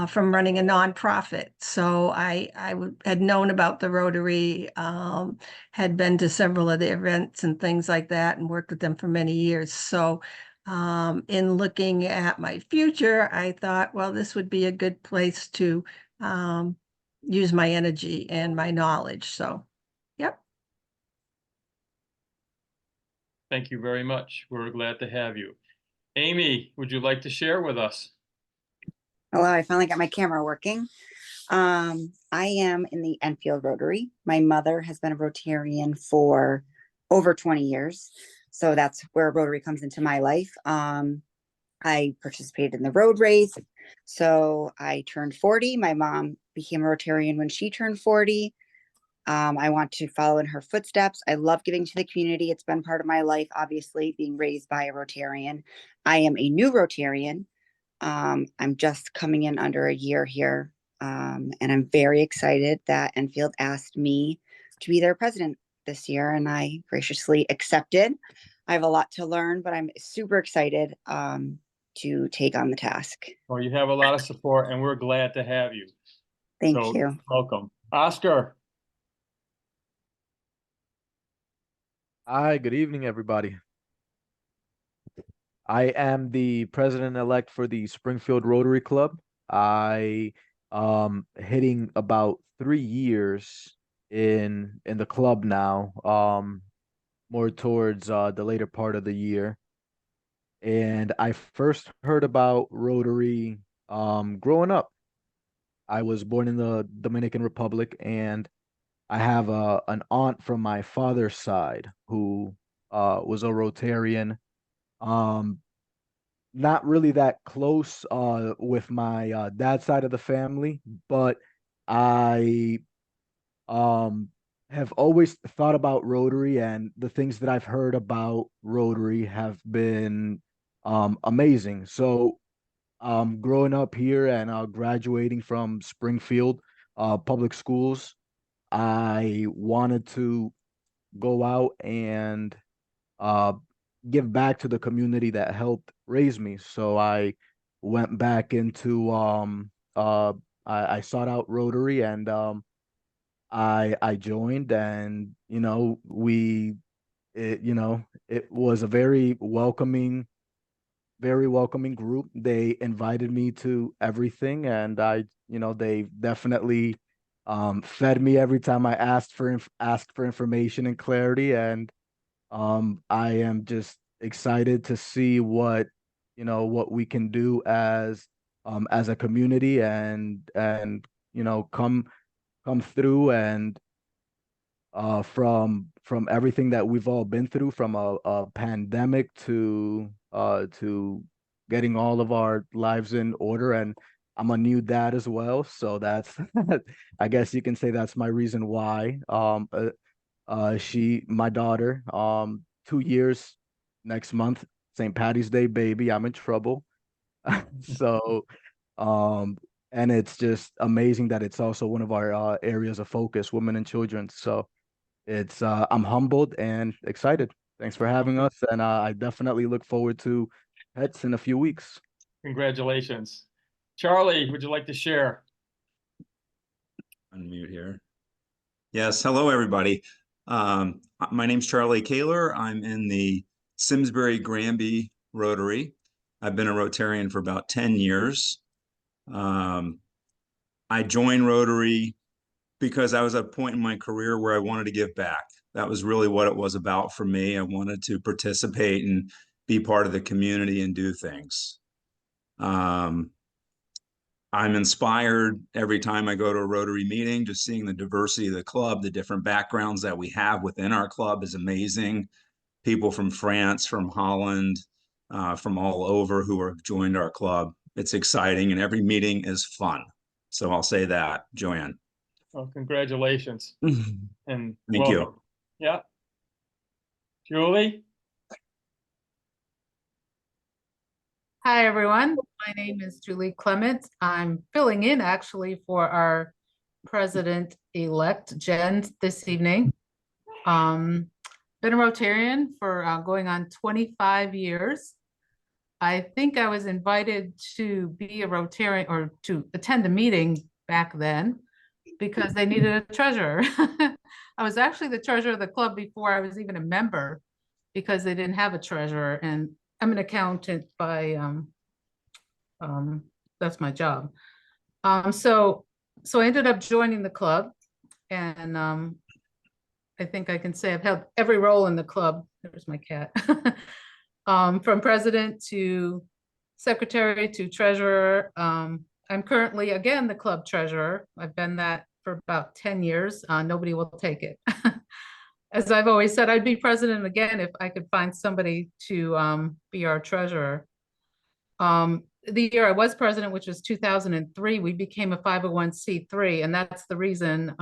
from running a nonprofit, so had known about the Rotary, had been to several of the events and things like that, and worked with them for many years. So in looking at my future, I thought, well, this would be a good place to use my energy and my knowledge. So, yep. Thank you very much. We're glad to have you. Amy, would you like to share with us? Hello, I finally got my camera working. I am in the Enfield Rotary. My mother has been a Rotarian for over 20 years. So that's where Rotary comes into my life. I participated in the road race. So I turned 40. My mom became a Rotarian when she turned 40. I want to follow in her footsteps. I love giving to the community. It's been part of my life, obviously, being raised by a Rotarian. I am a new Rotarian. I'm just coming in under a year here. And I'm very excited that Enfield asked me to be their president this year, and I graciously accepted. I have a lot to learn, but I'm super excited to take on the task. Well, you have a lot of support, and we're glad to have you. Thank you. Welcome. Oscar. Hi, good evening, everybody. I am the president-elect for the Springfield Rotary Club. I hitting about 3 years in the club now, more towards the later part of the year. And I first heard about Rotary growing up. I was born in the Dominican Republic, and I have an aunt from my father's side who was a Rotarian. Not really that close with my dad's side of the family, but I have always thought about Rotary, and the things that I've heard about Rotary have been amazing. So growing up here and graduating from Springfield public schools, I wanted to go out and give back to the community that helped raise me. So I went back into I sought out Rotary, and I joined, and it was a very welcoming group. They invited me to everything, and they definitely fed me every time I asked for information and clarity. And I am just excited to see what we can do as a community, and come through, and from everything that we've all been through, from a pandemic to getting all of our lives in order. And I'm a new dad as well, so that's I guess you can say that's my reason why. My daughter, 2 years next month, St. Patty's Day baby. I'm in trouble. So and it's just amazing that it's also one of our areas of focus, women and children. So it's I'm humbled and excited. Thanks for having us, and I definitely look forward to pets in a few weeks. Congratulations. Charlie, would you like to share? Unmute here. Yes, hello everybody. My name's Charlie Kaler. I'm in the Simsbury Granby Rotary. I've been a Rotarian for about 10 years. I joined Rotary because I was at a point in my career where I wanted to give back. That was really what it was about for me. I wanted to participate and be part of the community and do things. I'm inspired every time I go to a Rotary meeting. Just seeing the diversity of the club, the different backgrounds that we have within our club is amazing. People from France, from Holland, from all over who have joined our club. It's exciting, and every meeting is fun. So I'll say that, Joanne. Well, congratulations. And Thank welcome. you. Yeah. Julie? Hi, everyone. My name is Julie Clement. I'm filling in actually for our president-elect Jen this evening. Been a Rotarian for going on 25 years. I think I was invited to be a Rotarian or to attend a meeting back then because they needed a treasurer. I was actually the treasurer of the club before I was even a member because they didn't have a treasurer, and I'm an accountant by that's my job. So I ended up joining the club, and I think I can say I've held every role in the club. There's my cat. From president to secretary to treasurer. I'm currently, again, the club treasurer. I've been that for about 10 years. Nobody will take it. As I've always said, I'd be president again if I could find somebody to be our treasurer. The year I was president, which was 2003, we became a 501c3, and that's the reason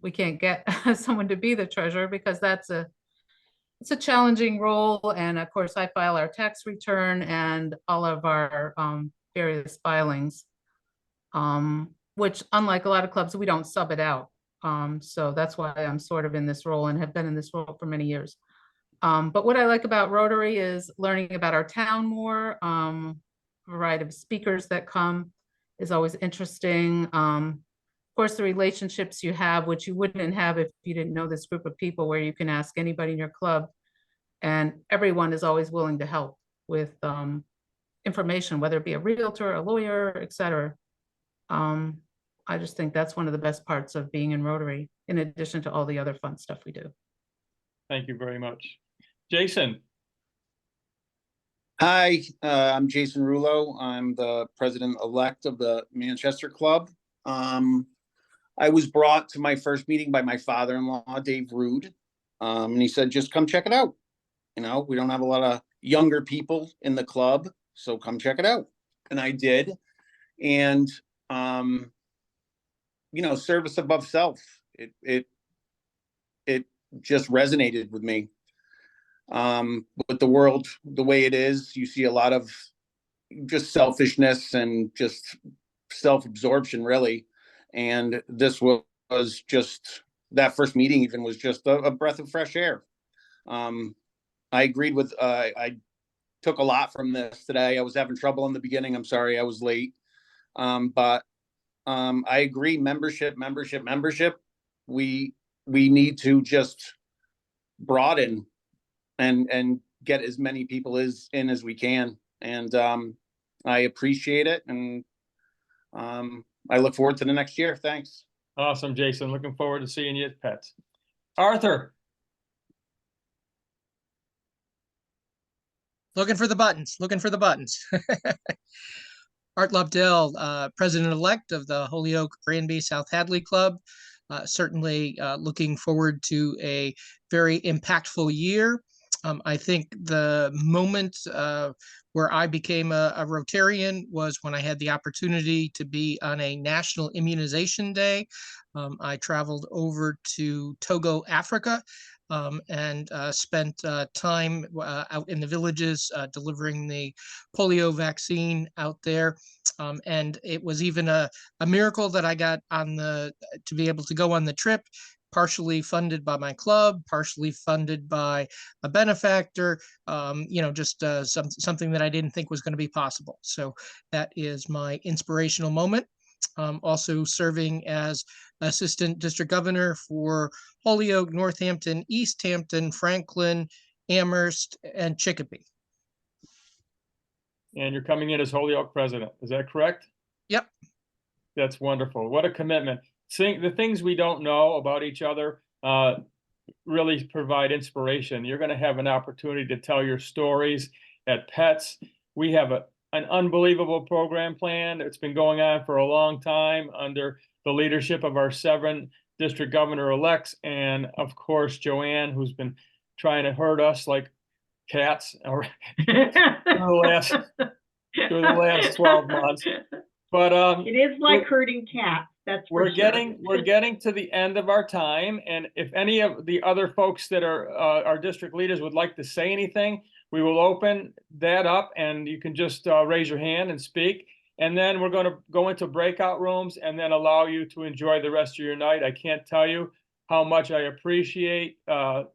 we can't get someone to be the treasurer, because it's a challenging role. And of course, I file our tax return and all of our various filings, which, unlike a lot of clubs, we don't sub it out. So that's why I'm sort of in this role and have been in this role for many years. But what I like about Rotary is learning about our town more. Variety of speakers that come is always interesting. Of course, the relationships you have, which you wouldn't have if you didn't know this group of people, where you can ask anybody in your club, and everyone is always willing to help with information, whether it be a realtor, a lawyer, etc. I just think that's one of the best parts of being in Rotary, in addition to all the other fun stuff we do. Thank you very much. Jason. Hi, I'm Jason Rulo. I'm the president-elect of the Manchester Club. I was brought to my first meeting by my father-in-law, Dave Rude, and he said, just come check it out. You know, we don't have a lot of younger people in the club, so come check it out. And I did. And, you know, service above self, it just resonated with me. With the world the way it is, you see a lot of just selfishness and just self-absorption, really. And this was just, that first meeting even was just a breath of fresh air. I agreed with, I took a lot from this today. I was having trouble in the beginning. I'm sorry I was late. But I agree, membership. We need to just broaden and get as many people in as we can. And I appreciate it. And I look forward to the next year. Thanks. Awesome, Jason. Looking forward to seeing you at Pets. Arthur. Looking for the buttons. Art Lobdell, president-elect of the Holyoke Granby South Hadley Club. Certainly looking forward to a very impactful year. I think the moment where I became a Rotarian was when I had the opportunity to be on a national immunization day. I traveled over to Togo, Africa, and spent time out in the villages delivering the polio vaccine out there. And it was even a miracle that I got to be able to go on the trip, partially funded by my club, partially funded by a benefactor, you know, just something that I didn't think was going to be possible. So that is my inspirational moment. Also serving as assistant district governor for Holyoke, Northampton, East Hampton, Franklin, Amherst, and Chicopee. And you're coming in as Holyoke president. Is that correct? Yep. That's wonderful. What a commitment. The things we don't know about each other really provide inspiration. You're going to have an opportunity to tell your stories at Pets. We have an unbelievable program plan. It's been going on for a long time under the leadership of our 7 district governor-elects, and of course, Joanne, who's been trying to herd us like cats through the last 12 months. But it is like herding cats. That's we're getting to the end of our time, and if any of the other folks that are our district leaders would like to say anything, we will open that up and you can just raise your hand and speak. And then we're going to go into breakout rooms and then allow you to enjoy the rest of your night. I can't tell you how much I appreciate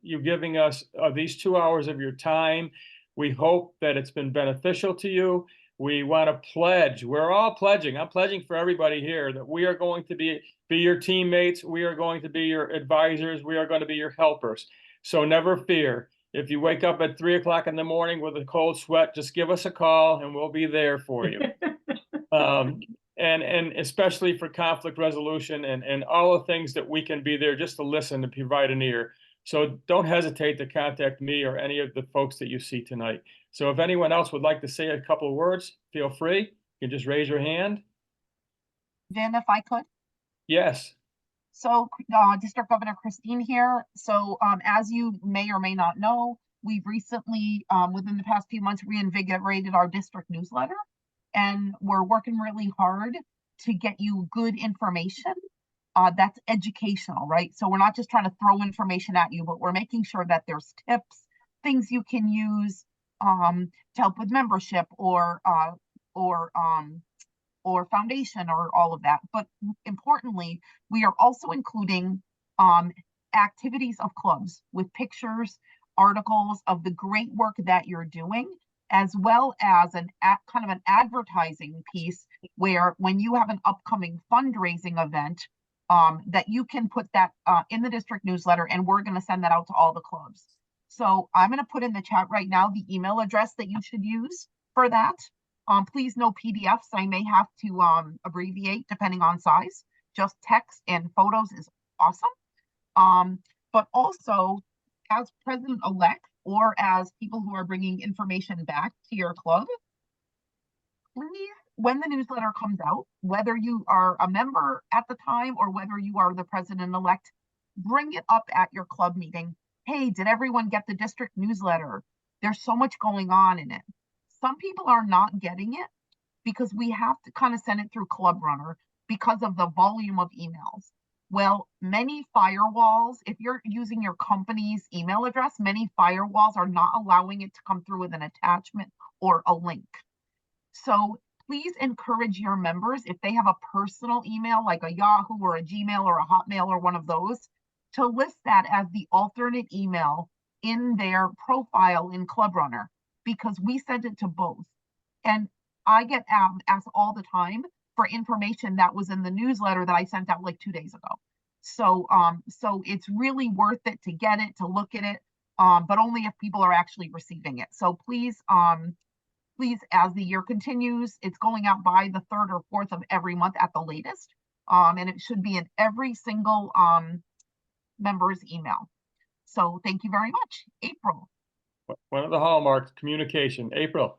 you giving us these 2 hours of your time. We hope that it's been beneficial to you. We want to pledge. We're all pledging. I'm pledging for everybody here that we are going to be your teammates. We are going to be your advisors. We are going to be your helpers. So never fear. If you wake up at 3 o'clock in the morning with a cold sweat, just give us a call and we'll be there for you. And especially for conflict resolution and all the things that we can be there just to listen and provide an ear. So don't hesitate to contact me or any of the folks that you see tonight. So if anyone else would like to say a couple of words, feel free. You can just raise your hand. Jen, if I could. Yes. So District Governor Christine here. So as you may or may not know, we've recently, within the past few months, reinvigorated our district newsletter. And we're working really hard to get you good information that's educational, right? So we're not just trying to throw information at you, but we're making sure that there's tips, things you can use to help with membership or foundation or all of that. But importantly, we are also including activities of clubs with pictures, articles of the great work that you're doing, as well as kind of an advertising piece where when you have an upcoming fundraising event, that you can put that in the district newsletter, and we're going to send that out to all the clubs. So I'm going to put in the chat right now the email address that you should use for that. Please no PDFs. I may have to abbreviate depending on size. Just text and photos is awesome. But also, as president-elect or as people who are bringing information back to your club, please, when the newsletter comes out, whether you are a member at the time or whether you are the president-elect, bring it up at your club meeting. Hey, did everyone get the district newsletter? There's so much going on in it. Some people are not getting it because we have to kind of send it through Club Runner because of the volume of emails. Well, many firewalls, if you're using your company's email address, many firewalls are not allowing it to come through with an attachment or a link. So please encourage your members, if they have a personal email like a Yahoo or a Gmail or a Hotmail or one of those, to list that as the alternate email in their profile in Club Runner, because we send it to both. And I get asked all the time for information that was in the newsletter that I sent out like 2 days ago. So it's really worth it to get it, to look at it, but only if people are actually receiving it. So please, as the year continues, it's going out by the 3rd or 4th of every month at the latest. And it should be in every single member's email. So thank you very much. April. One of the hallmarks, communication. April.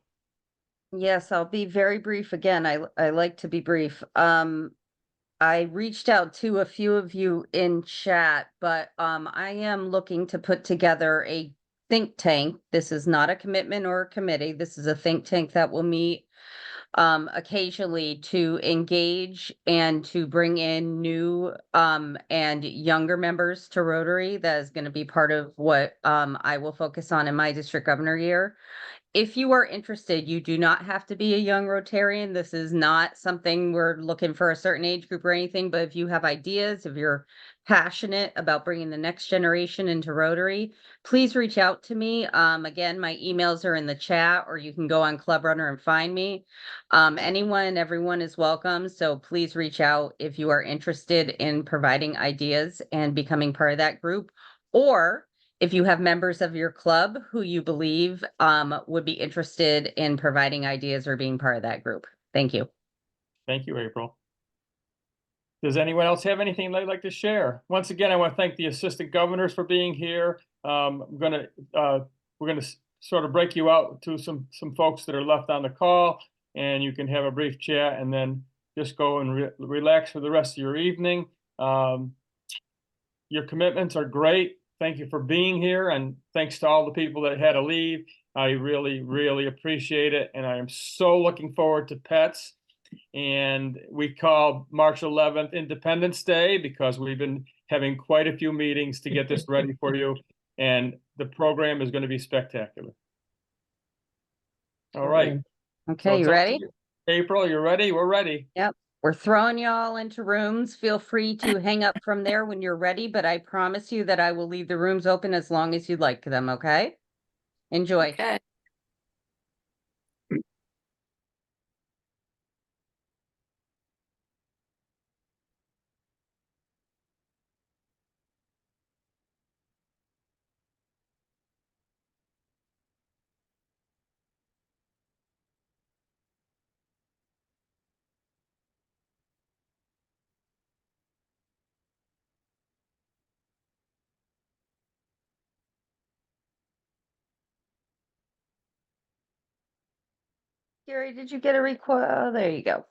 Yes, I'll be very brief again. I like to be brief. I reached out to a few of you in chat, but I am looking to put together a think tank. This is not a commitment or a committee. This is a think tank that will meet occasionally to engage and to bring in new and younger members to Rotary. That is going to be part of what I will focus on in my district governor year. If you are interested, you do not have to be a young Rotarian. This is not something we're looking for a certain age group or anything, but if you have ideas, if you're passionate about bringing the next generation into Rotary, please reach out to me. Again, my emails are in the chat, or you can go on Club Runner and find me. Anyone, everyone is welcome. So please reach out if you are interested in providing ideas and becoming part of that group, or if you have members of your club who you believe would be interested in providing ideas or being part of that group. Thank you. Thank you, April. Does anyone else have anything they'd like to share? Once again, I want to thank the assistant governors for being here. We're gonna sort of break you out to some folks that are left on the call, and you can have a brief chat and then just go and relax for the rest of your evening. Your commitments are great. Thank you for being here, and thanks to all the people that had to leave. I really, really appreciate it, and I am so looking forward to PETS. And we call March 11th Independence Day because we've been having quite a few meetings to get this ready for you, and the program is going to be spectacular. All right. Okay, So you it's up to ready? you. April, you ready? We're ready. Yep. We're throwing y'all into rooms. Feel free to hang up from there when you're ready, but I promise you that I will leave the rooms open as long as you'd like them, okay? Enjoy. Okay. Gary, did you get a request? Oh, there you go.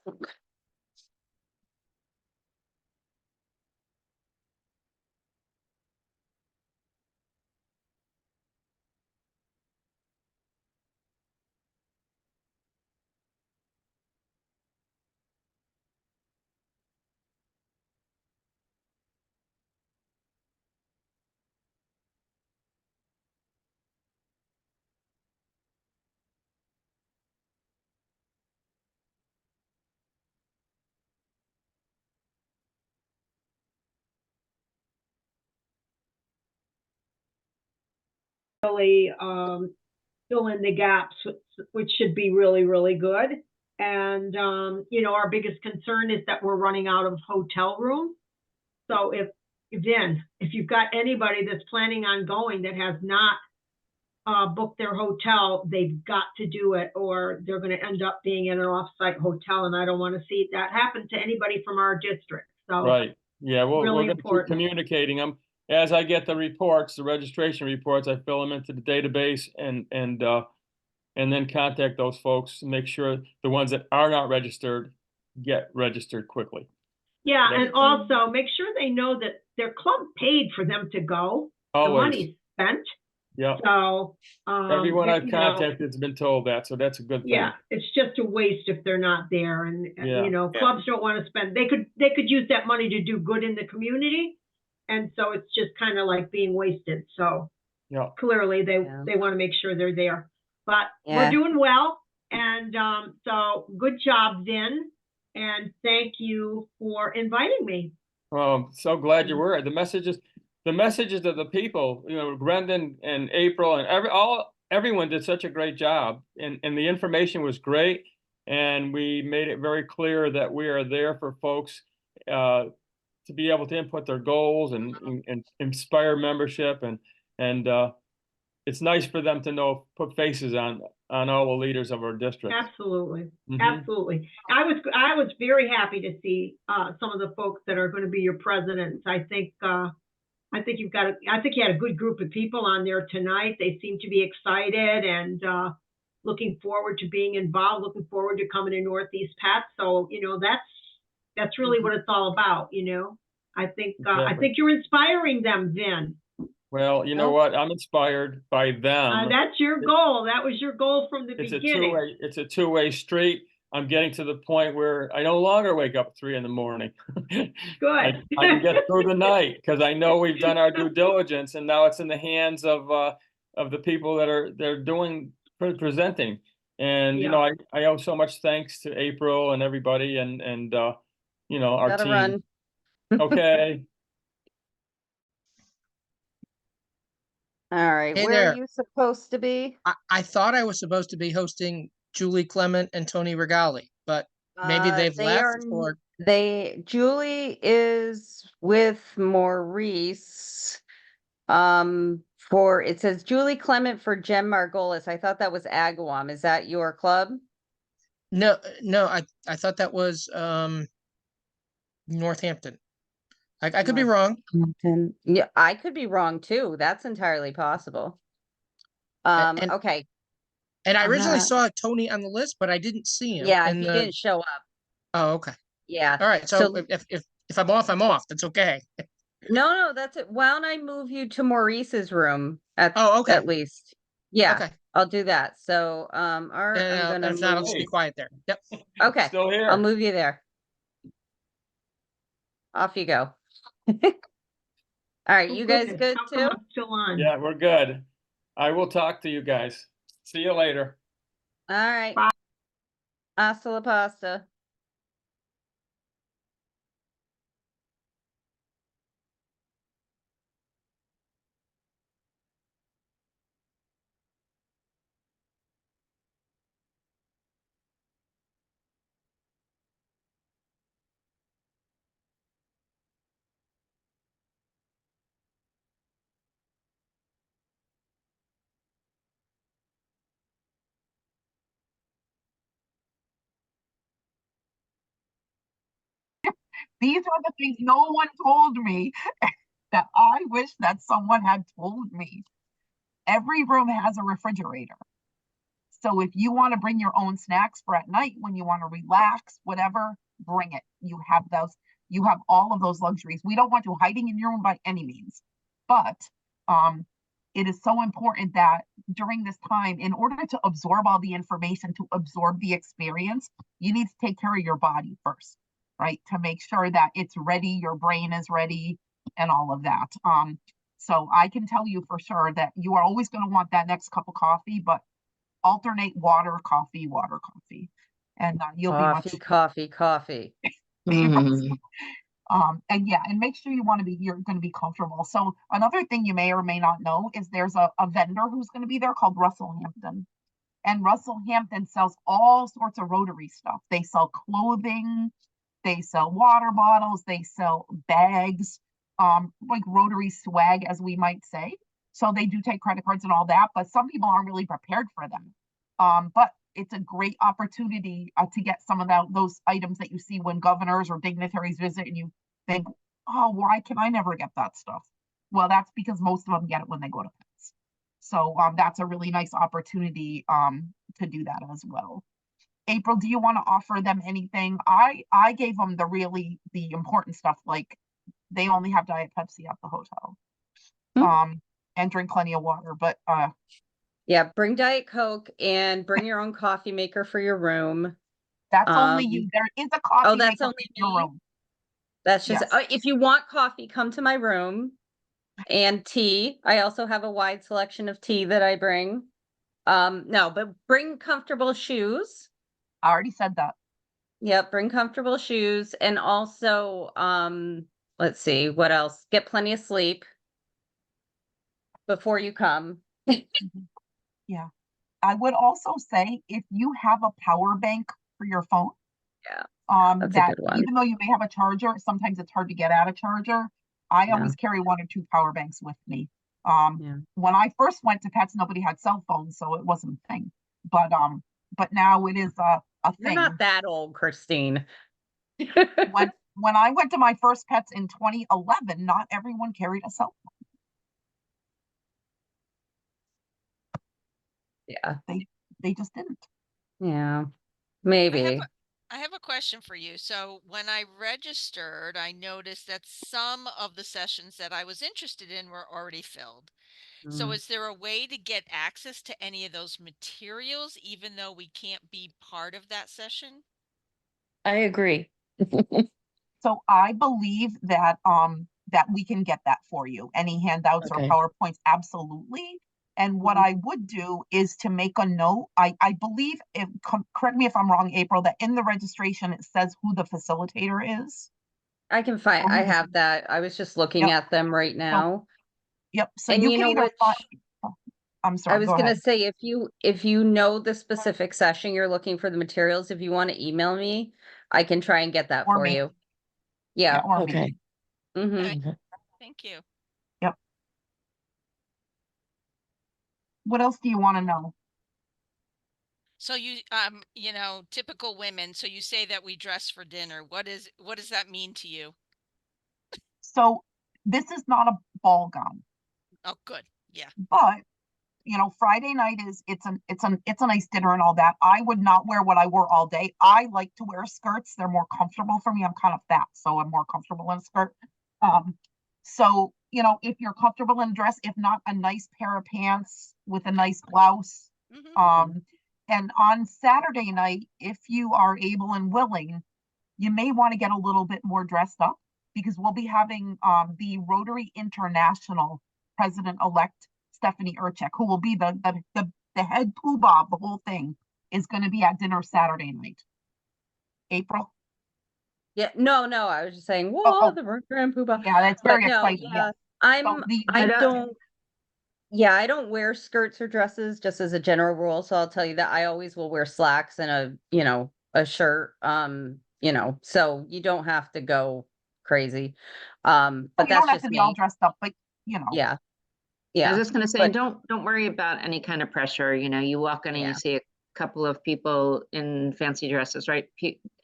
Really fill in the gaps, which should be really, really good. And, you know, our biggest concern is that we're running out of hotel rooms. So if you've got anybody that's planning on going that has not booked their hotel, they've got to do it, or they're going to end up being in an off-site hotel. And I don't want to see that happen to anybody from our district. So Right. Yeah, we're really going to keep important. communicating them. As I get the reports, the registration reports, I fill them into the database and then contact those folks and make sure the ones that are not registered get registered quickly. Yeah, That's- and also make sure they know that their club paid for them to go. The Always. money's spent. Yeah. So Everyone I've you know, contacted has been told that, so that's a good thing. yeah, it's just a waste if they're not there. And Yeah. you know, clubs don't want to spend. They could use that money to do good in the community, and so it's just kind of like being wasted. So Yeah. clearly they want to make sure they're there. But Yeah. we're doing well, and so good job, Vin, and thank you for inviting me. Well, I'm so glad you were. The messages of the people, you know, Brendan and April and everyone did such a great job, and the information was great, and we made it very clear that we are there for folks to be able to input their goals and inspire membership, and it's nice for them to know, put faces on all the leaders of our district. Absolutely, Mhm. absolutely. I was very happy to see some of the folks that are going to be your presidents. I think you had a good group of people on there tonight. They seem to be excited and looking forward to being involved, looking forward to coming to Northeast Pat. So, you know, that's really what it's all about, you know. I think you're inspiring them, Vin. Well, you know what? I'm inspired by them. That's your goal. That was your goal from the It's beginning. it's a two-way street. I'm getting to the point where I no longer wake up at 3 a.m. Good. I can get through the night because I know we've done our due diligence, and now it's in the hands of the people that are doing presenting. And you know, I owe so much thanks to April and everybody, and you know, our Gotta team. run. Okay. All right, Hey where there. are you supposed to be? I thought I was supposed to be hosting Julie Clement and Tony Regali, but maybe they've They are left or Julie is with Maurice. It says Julie Clement for Jem Margolis. I thought that was Agawam. Is that your club? no, I thought that was Northampton. I could be wrong. Yeah, I could be wrong too. That's entirely possible. Okay. And I originally Uh-huh. saw Tony on the list, but I didn't see him. Yeah, in he the... didn't show up. Oh, okay. Yeah. All right. So if I'm off, I'm off. That's okay. No, that's it. Why don't I move you to Maurice's room at okay. at least? Yeah. Okay. I'll do that. So Art, I'm And gonna if not, I'll move. just be quiet there. Yep. Okay. Still here. I'll move you there. Off you go. All right, you guys good How come too? I'm still on? Yeah, we're good. I will talk to you guys. See you later. All right. Bye. Hasta la pasta. These are the things no one told me that I wish that someone had told me. Every room has a refrigerator. So if you want to bring your own snacks for at night when you want to relax, whatever, bring it. You have all of those luxuries. We don't want you hiding in your room by any means. But it is so important that during this time, in order to absorb all the information, to absorb the experience, you need to take care of your body first, right? To make sure that it's ready, your brain is ready, and all of that. So I can tell you for sure that you are always going to want that next cup of coffee, but alternate water, coffee, and you'll be much. Coffee. And yeah, and make sure you're going to be comfortable. So another thing you may or may not know is there's a vendor who's going to be there called Russell Hampton. And Russell Hampton sells all sorts of Rotary stuff. They sell clothing, they sell water bottles, they sell bags, like Rotary swag, as we might say. So they do take credit cards and all that, but some people aren't really prepared for them. But it's a great opportunity to get some of those items that you see when governors or dignitaries visit, and you think, oh, why can I never get that stuff? Well, that's because most of them get it when they go to Pets. So that's a really nice opportunity to do that as well. April, do you want to offer them anything? I gave them the important stuff, like they only have Diet Pepsi at the hotel. And drink plenty of water, but yeah, bring Diet Coke and bring your own coffee maker for your room. That's only you. There is a coffee that's maker only in your room. That's just Yes. if you want coffee, come to my room. And tea. I also have a wide selection of tea that I bring. No, but bring comfortable shoes. I already said that. Yep, bring comfortable shoes, and also let's see what else. Get plenty of sleep before you come. Yeah. I would also say if you have a power bank for your phone, that's that a good one. even though you may have a charger, sometimes it's hard to get at a charger. I always carry 1 or 2 power banks with me. When I first went to Pets, nobody had cell phones, so it wasn't a thing. But now it is a thing. You're not that old, Christine. when I went to my first Pets in 2011, not everyone carried a cell phone. Yeah. They just didn't. Yeah. Maybe. I have a question for you. So when I registered, I noticed that some of the sessions that I was interested in were already filled. So is there a way to get access to any of those materials, even though we can't be part of that session? I agree. So I believe that that we can get that for you. Any handouts or PowerPoints, absolutely. And what I would do is to make a note. I believe, correct me if I'm wrong, April, that in the registration it says who the facilitator is. I can find. I have that. I was just looking at them right now. So and you you can know either which, I'm sorry. I was go gonna ahead. say if you know the specific session you're looking for the materials, if you want to email me, I can try and get that Or for me. you. Yeah. Or me. Thank you. Yep. What else do you want to know? So you know, typical women. So you say that we dress for dinner. What does that mean to you? So this is not a ball gown. Oh, good. Yeah. But you know, Friday night it's a nice dinner and all that. I would not wear what I wore all day. I like to wear skirts. They're more comfortable for me. I'm kind of fat, so I'm more comfortable in a skirt. So you know, if you're comfortable in a dress, if not, a nice pair of pants with a nice blouse. And on Saturday night, if you are able and willing, you may want to get a little bit more dressed up, because we'll be having the Rotary International President-elect Stephanie Urchek, who will be the head poobah of the whole thing. is going to be at dinner Saturday night. April? Yeah, no, I was just saying, Oh, whoa, the Grand Poobah. yeah, that's But very no, exciting. yeah, Yeah. I don't wear skirts or dresses just as a general rule. So I'll tell you that I always will wear slacks and a shirt. So you don't have to go crazy. But you that's don't have just to be all me. dressed up, but Yeah. I Yeah. was just gonna say, But don't worry about any kind of pressure. You know, you walk in and yeah. you see a couple of people in fancy dresses, right?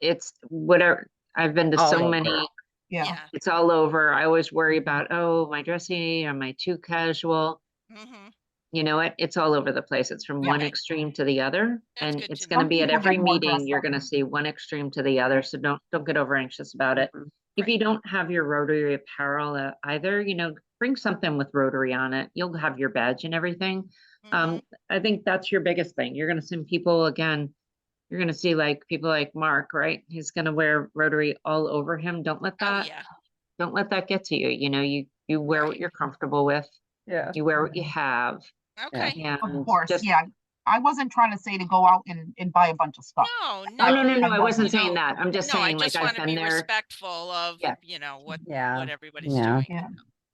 It's whatever. I've been to All so over. many. yeah. It's all over. I always worry about, oh, am I dressing? Am I too casual? Mm-hmm. You know what? It's all over the place. It's from Yeah. one extreme to the other. That's And good it's to going to Some be at people get every more meeting, dressed you're up. going to see one extreme to the other. So don't get over anxious about it. Mhm. If you don't have your Rotary apparel either, bring something with Rotary on it. You'll have your badge and everything. Mm-hmm. I think that's your biggest thing. You're going to see people again. You're going to see like people like Mark, right? He's going to wear Rotary all over him. Don't let Oh, that yeah. don't let that get to you. You wear what Right. you're comfortable with. Yeah. You wear what you have. Okay. Of And course, just yeah. I wasn't trying to say to go out and buy a bunch of stuff. No, Oh, no, no. I wasn't You saying know, that. I'm just no, I saying, like, just want I've to been be there. respectful of, Yeah. what Yeah. everybody's Yeah. doing. Yeah.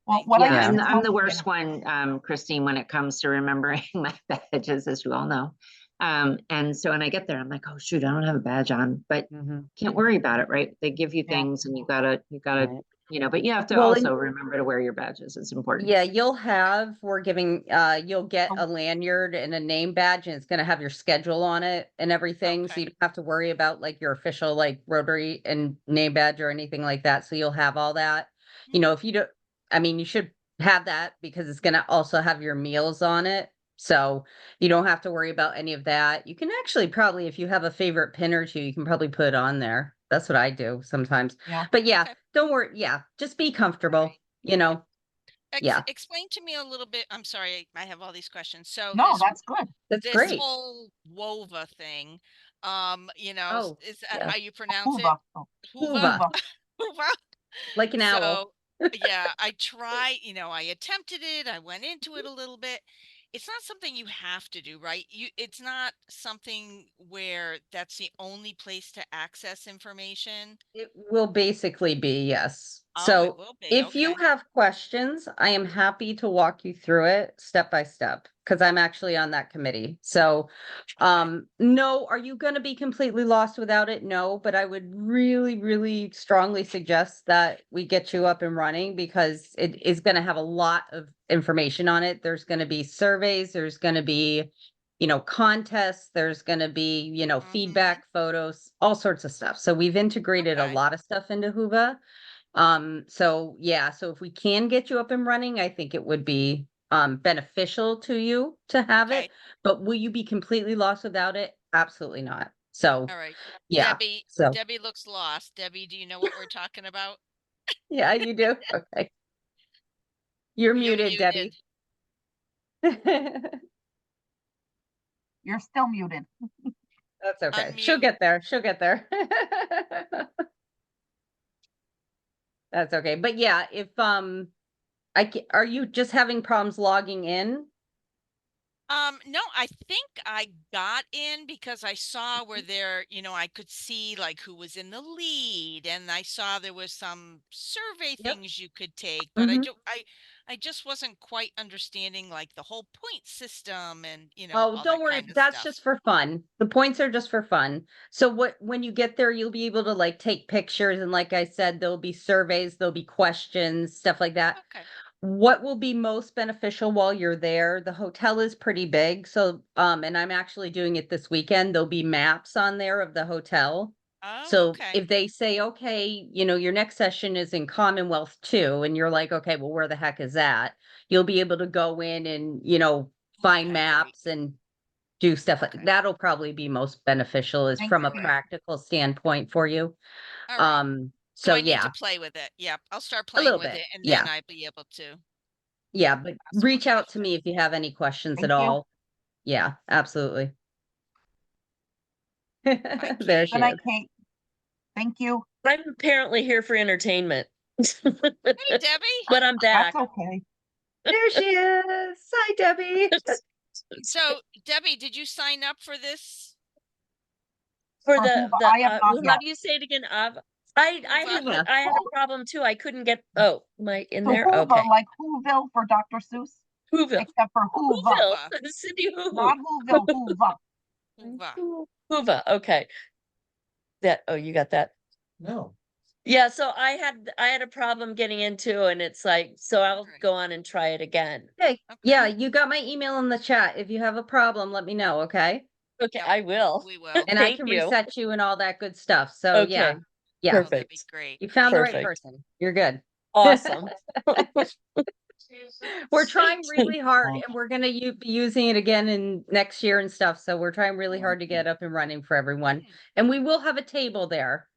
Well, Thank what you. I Yeah, used to I'm tell the you, worst one, Christine, when it comes to remembering my badges, as you all know. And so when I get there, I'm like, oh shoot, I don't have a badge on, but Mhm. can't worry about it, right? They give you Yeah. things and you gotta, Right. but you have to Well, also remember to wear your badges. It's important. Yeah, you'll get a lanyard and a name badge, and it's gonna have your schedule on it and everything. So Okay. you don't have to worry about like your official like Rotary and name badge or anything like that. So you'll have all that. If you don't, I mean, you should have that because it's gonna also have your meals on it. So you don't have to worry about any of that. You can actually probably, if you have a favorite pin or two, you can probably put it on there. That's what I do sometimes. Yeah. But yeah, Okay. don't worry. Yeah, just be comfortable, Yeah. Explain to me a little bit. I'm sorry, I have all these questions. So No, that's good. That's this great. whole WOVA thing, Oh, is that yeah. how you pronounce it? Hoover. Oh, Hoova? Hoover, Hoova? like an owl. So, yeah, I attempted it. I went into it a little bit. It's not something you have to do, right? It's not something where that's the only place to access information. It will basically be, yes. Oh, it So will be. if you Okay. have questions, I am happy to walk you through it step by step because I'm actually on that committee. So, no, are you going to be completely lost without it? No, but I would really, really strongly suggest that we get you up and running because it is going to have a lot of information on it. There's going to be surveys, there's going to be contests, there's going to be, feedback photos, all sorts of stuff. So we've integrated a Okay. lot of stuff into Hoover. So yeah, so if we can get you up and running, I think it would be beneficial to you to have Okay. it. But will you be completely lost without it? Absolutely not. So All right. yeah. So Debbie looks lost. Debbie, do you know what we're talking about? yeah, you do. Okay. You're muted, Debbie. You're still muted. That's okay. She'll Unmute. get there. She'll get there. That's okay. But yeah, if are you just having problems logging in? No, I think I got in because I saw where there, I could see like who was in the lead, and I saw there was some survey things you could take, but Mhm. I just wasn't quite understanding like the whole point system and Oh, all don't that worry. kind of That's stuff. just for fun. The points are just for fun. So when you get there, you'll be able to like take pictures. And like I said, there'll be surveys, there'll be questions, stuff like that. Okay. What will be most beneficial while you're there? The hotel is pretty big. So, and I'm actually doing it this weekend. There'll be maps on there of the hotel. Oh, So okay. if they say, okay, your next session is in Commonwealth 2, and you're like, okay, well, where the heck is that? You'll be able to go in and, find Okay, great. maps and do stuff like Okay. that'll probably be most beneficial is Thank from a you. practical standpoint for you. All right. So So I need yeah, to play with it. Yep. I'll start a playing little with bit. it, and then Yeah. I'll be able to Yeah, but ask more reach out to questions. me if you have any questions at Thank you. all. Yeah, absolutely. Bye, There Kate. she Good night, is. Kate. Thank you. I'm apparently here for entertainment. Hey, Debbie. But I'm back. That's okay. There she is. Hi, Debbie. So, Debbie, did you sign up for this For For the, Hoover, I have not how yet. do you say it again? I Hoover. had a problem too. I couldn't get, am I in So there? Hoover, Okay. like Whoville for Dr. Seuss, Whoville. except for Hoover, Whoville. Cindy Who. not Whoville, Hoover. Hoover. Hoover, okay. You got that? No. Yeah, so I had a problem getting into, and it's like, so I'll Alright. go on and try it again. Okay, Okay. yeah, you got my email in the chat. If you have a problem, let me know, okay? Okay, Yep, I will. We will. And I Thank can you. reset you and all that good stuff. So yeah, Okay, yeah, Oh, that'd be perfect. great. you found the right Perfect. person. You're good. Awesome. We're trying really hard and we're gonna be using it again in next year and stuff. So we're trying really hard to get up and running for everyone. And we will have a table there.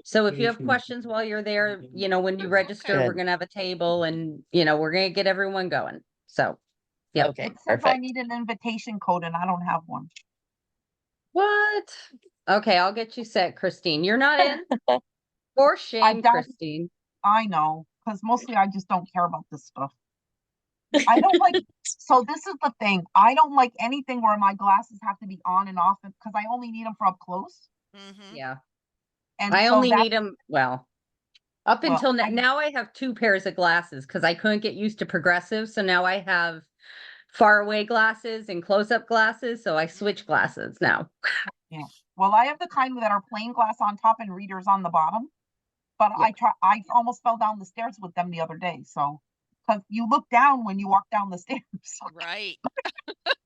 So if you have questions while you're there, you know, when you register, we're Good. gonna have a table and, you know, we're gonna get everyone going. So, yeah. Okay, It says I perfect. need an invitation code and I don't have one. What? Okay, I'll get you set, Christine. You're not in? For shame, done- Christine. I know, because mostly I just don't care about this stuff. I don't like, so this is the thing. I don't like anything where my glasses have to be on and off because I only need them for up close. Mm-hmm. Yeah. And I so only that's- need them, well, up Well, until I- now I have 2 pairs of glasses because I couldn't get used to progressive. So now I have far away glasses and close up glasses. So I switch glasses now. Yeah. Well, I have the kind that are plain glass on top and readers on the bottom. But I almost fell down the stairs with them the other day. So, because you look down when you walk down the stairs. Right.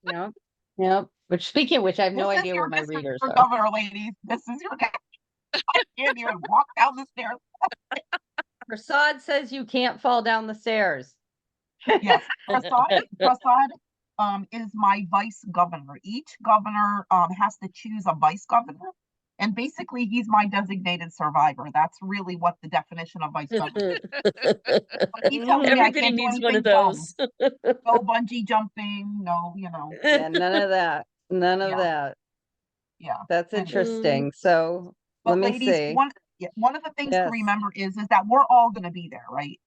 Yep. Yep. Which speaking of which, I have no This is idea your where my district readers for are. governor, ladies. This is your day. I can't even walk down the stairs. Prasad says you can't fall down the stairs. Yes, Prasad is my vice governor. Each governor has to choose a vice governor. And basically, he's my designated survivor. That's really what the definition of vice governor is. He tells me I Everybody can't do needs one of anything dumb. those. No bungee jumping, no, Yeah, none of that. None of Yeah. that. yeah. That's And- interesting. So But let me ladies, see. one of the things to Yes. remember is that we're all going to be there, right?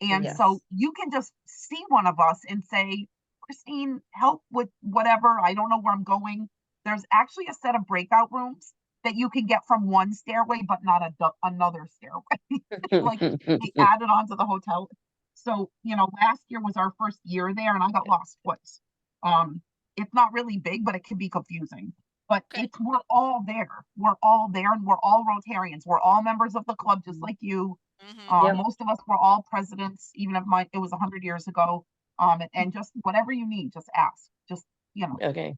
And so Yes. you can just see one of us and say, Christine, help with whatever. I don't know where I'm going. There's actually a set of breakout rooms that you can get from one stairway, but not another stairway. Like they added on to the hotel. So, last year was our first year there and I got lost twice. It's not really big, but it can be confusing. But we're all there. We're all there and we're all Rotarians. We're all members of the club, just like you. Mm-hmm. Most of us were all presidents, even if it was 100 years ago. And just whatever you need, just ask. Just, Okay.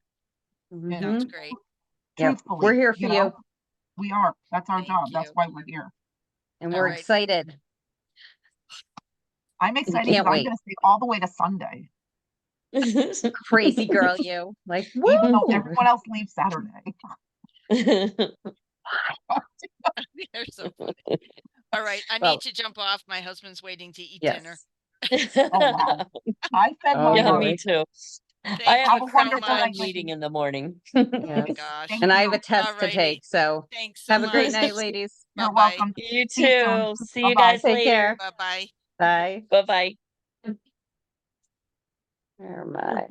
you know, Sounds great. Yep. truthfully. We're here for you. know, We are. That's our Thank job. That's you. why we're here. And All we're right. excited. I'm excited can't because I'm wait. going to stay all the way to Sunday, Crazy girl, you. Like, even though woo! everyone else leaves Saturday. You're so funny. All right. I Well, need to jump off. My husband's waiting to eat dinner. Yes. Oh, wow. I fed Oh, my Yeah, boy. me too. Thank I have Have a a you so wonderful critical night, much. meeting in the morning. Oh Yes. gosh. Thank And I have you. a test to Alrighty. take. So Thanks so have a great much. night, ladies. You're Bye-bye. welcome. You See you soon. too. See you Bye-bye. guys Take later. care. Bye-bye. Bye. Bye-bye. Where am I?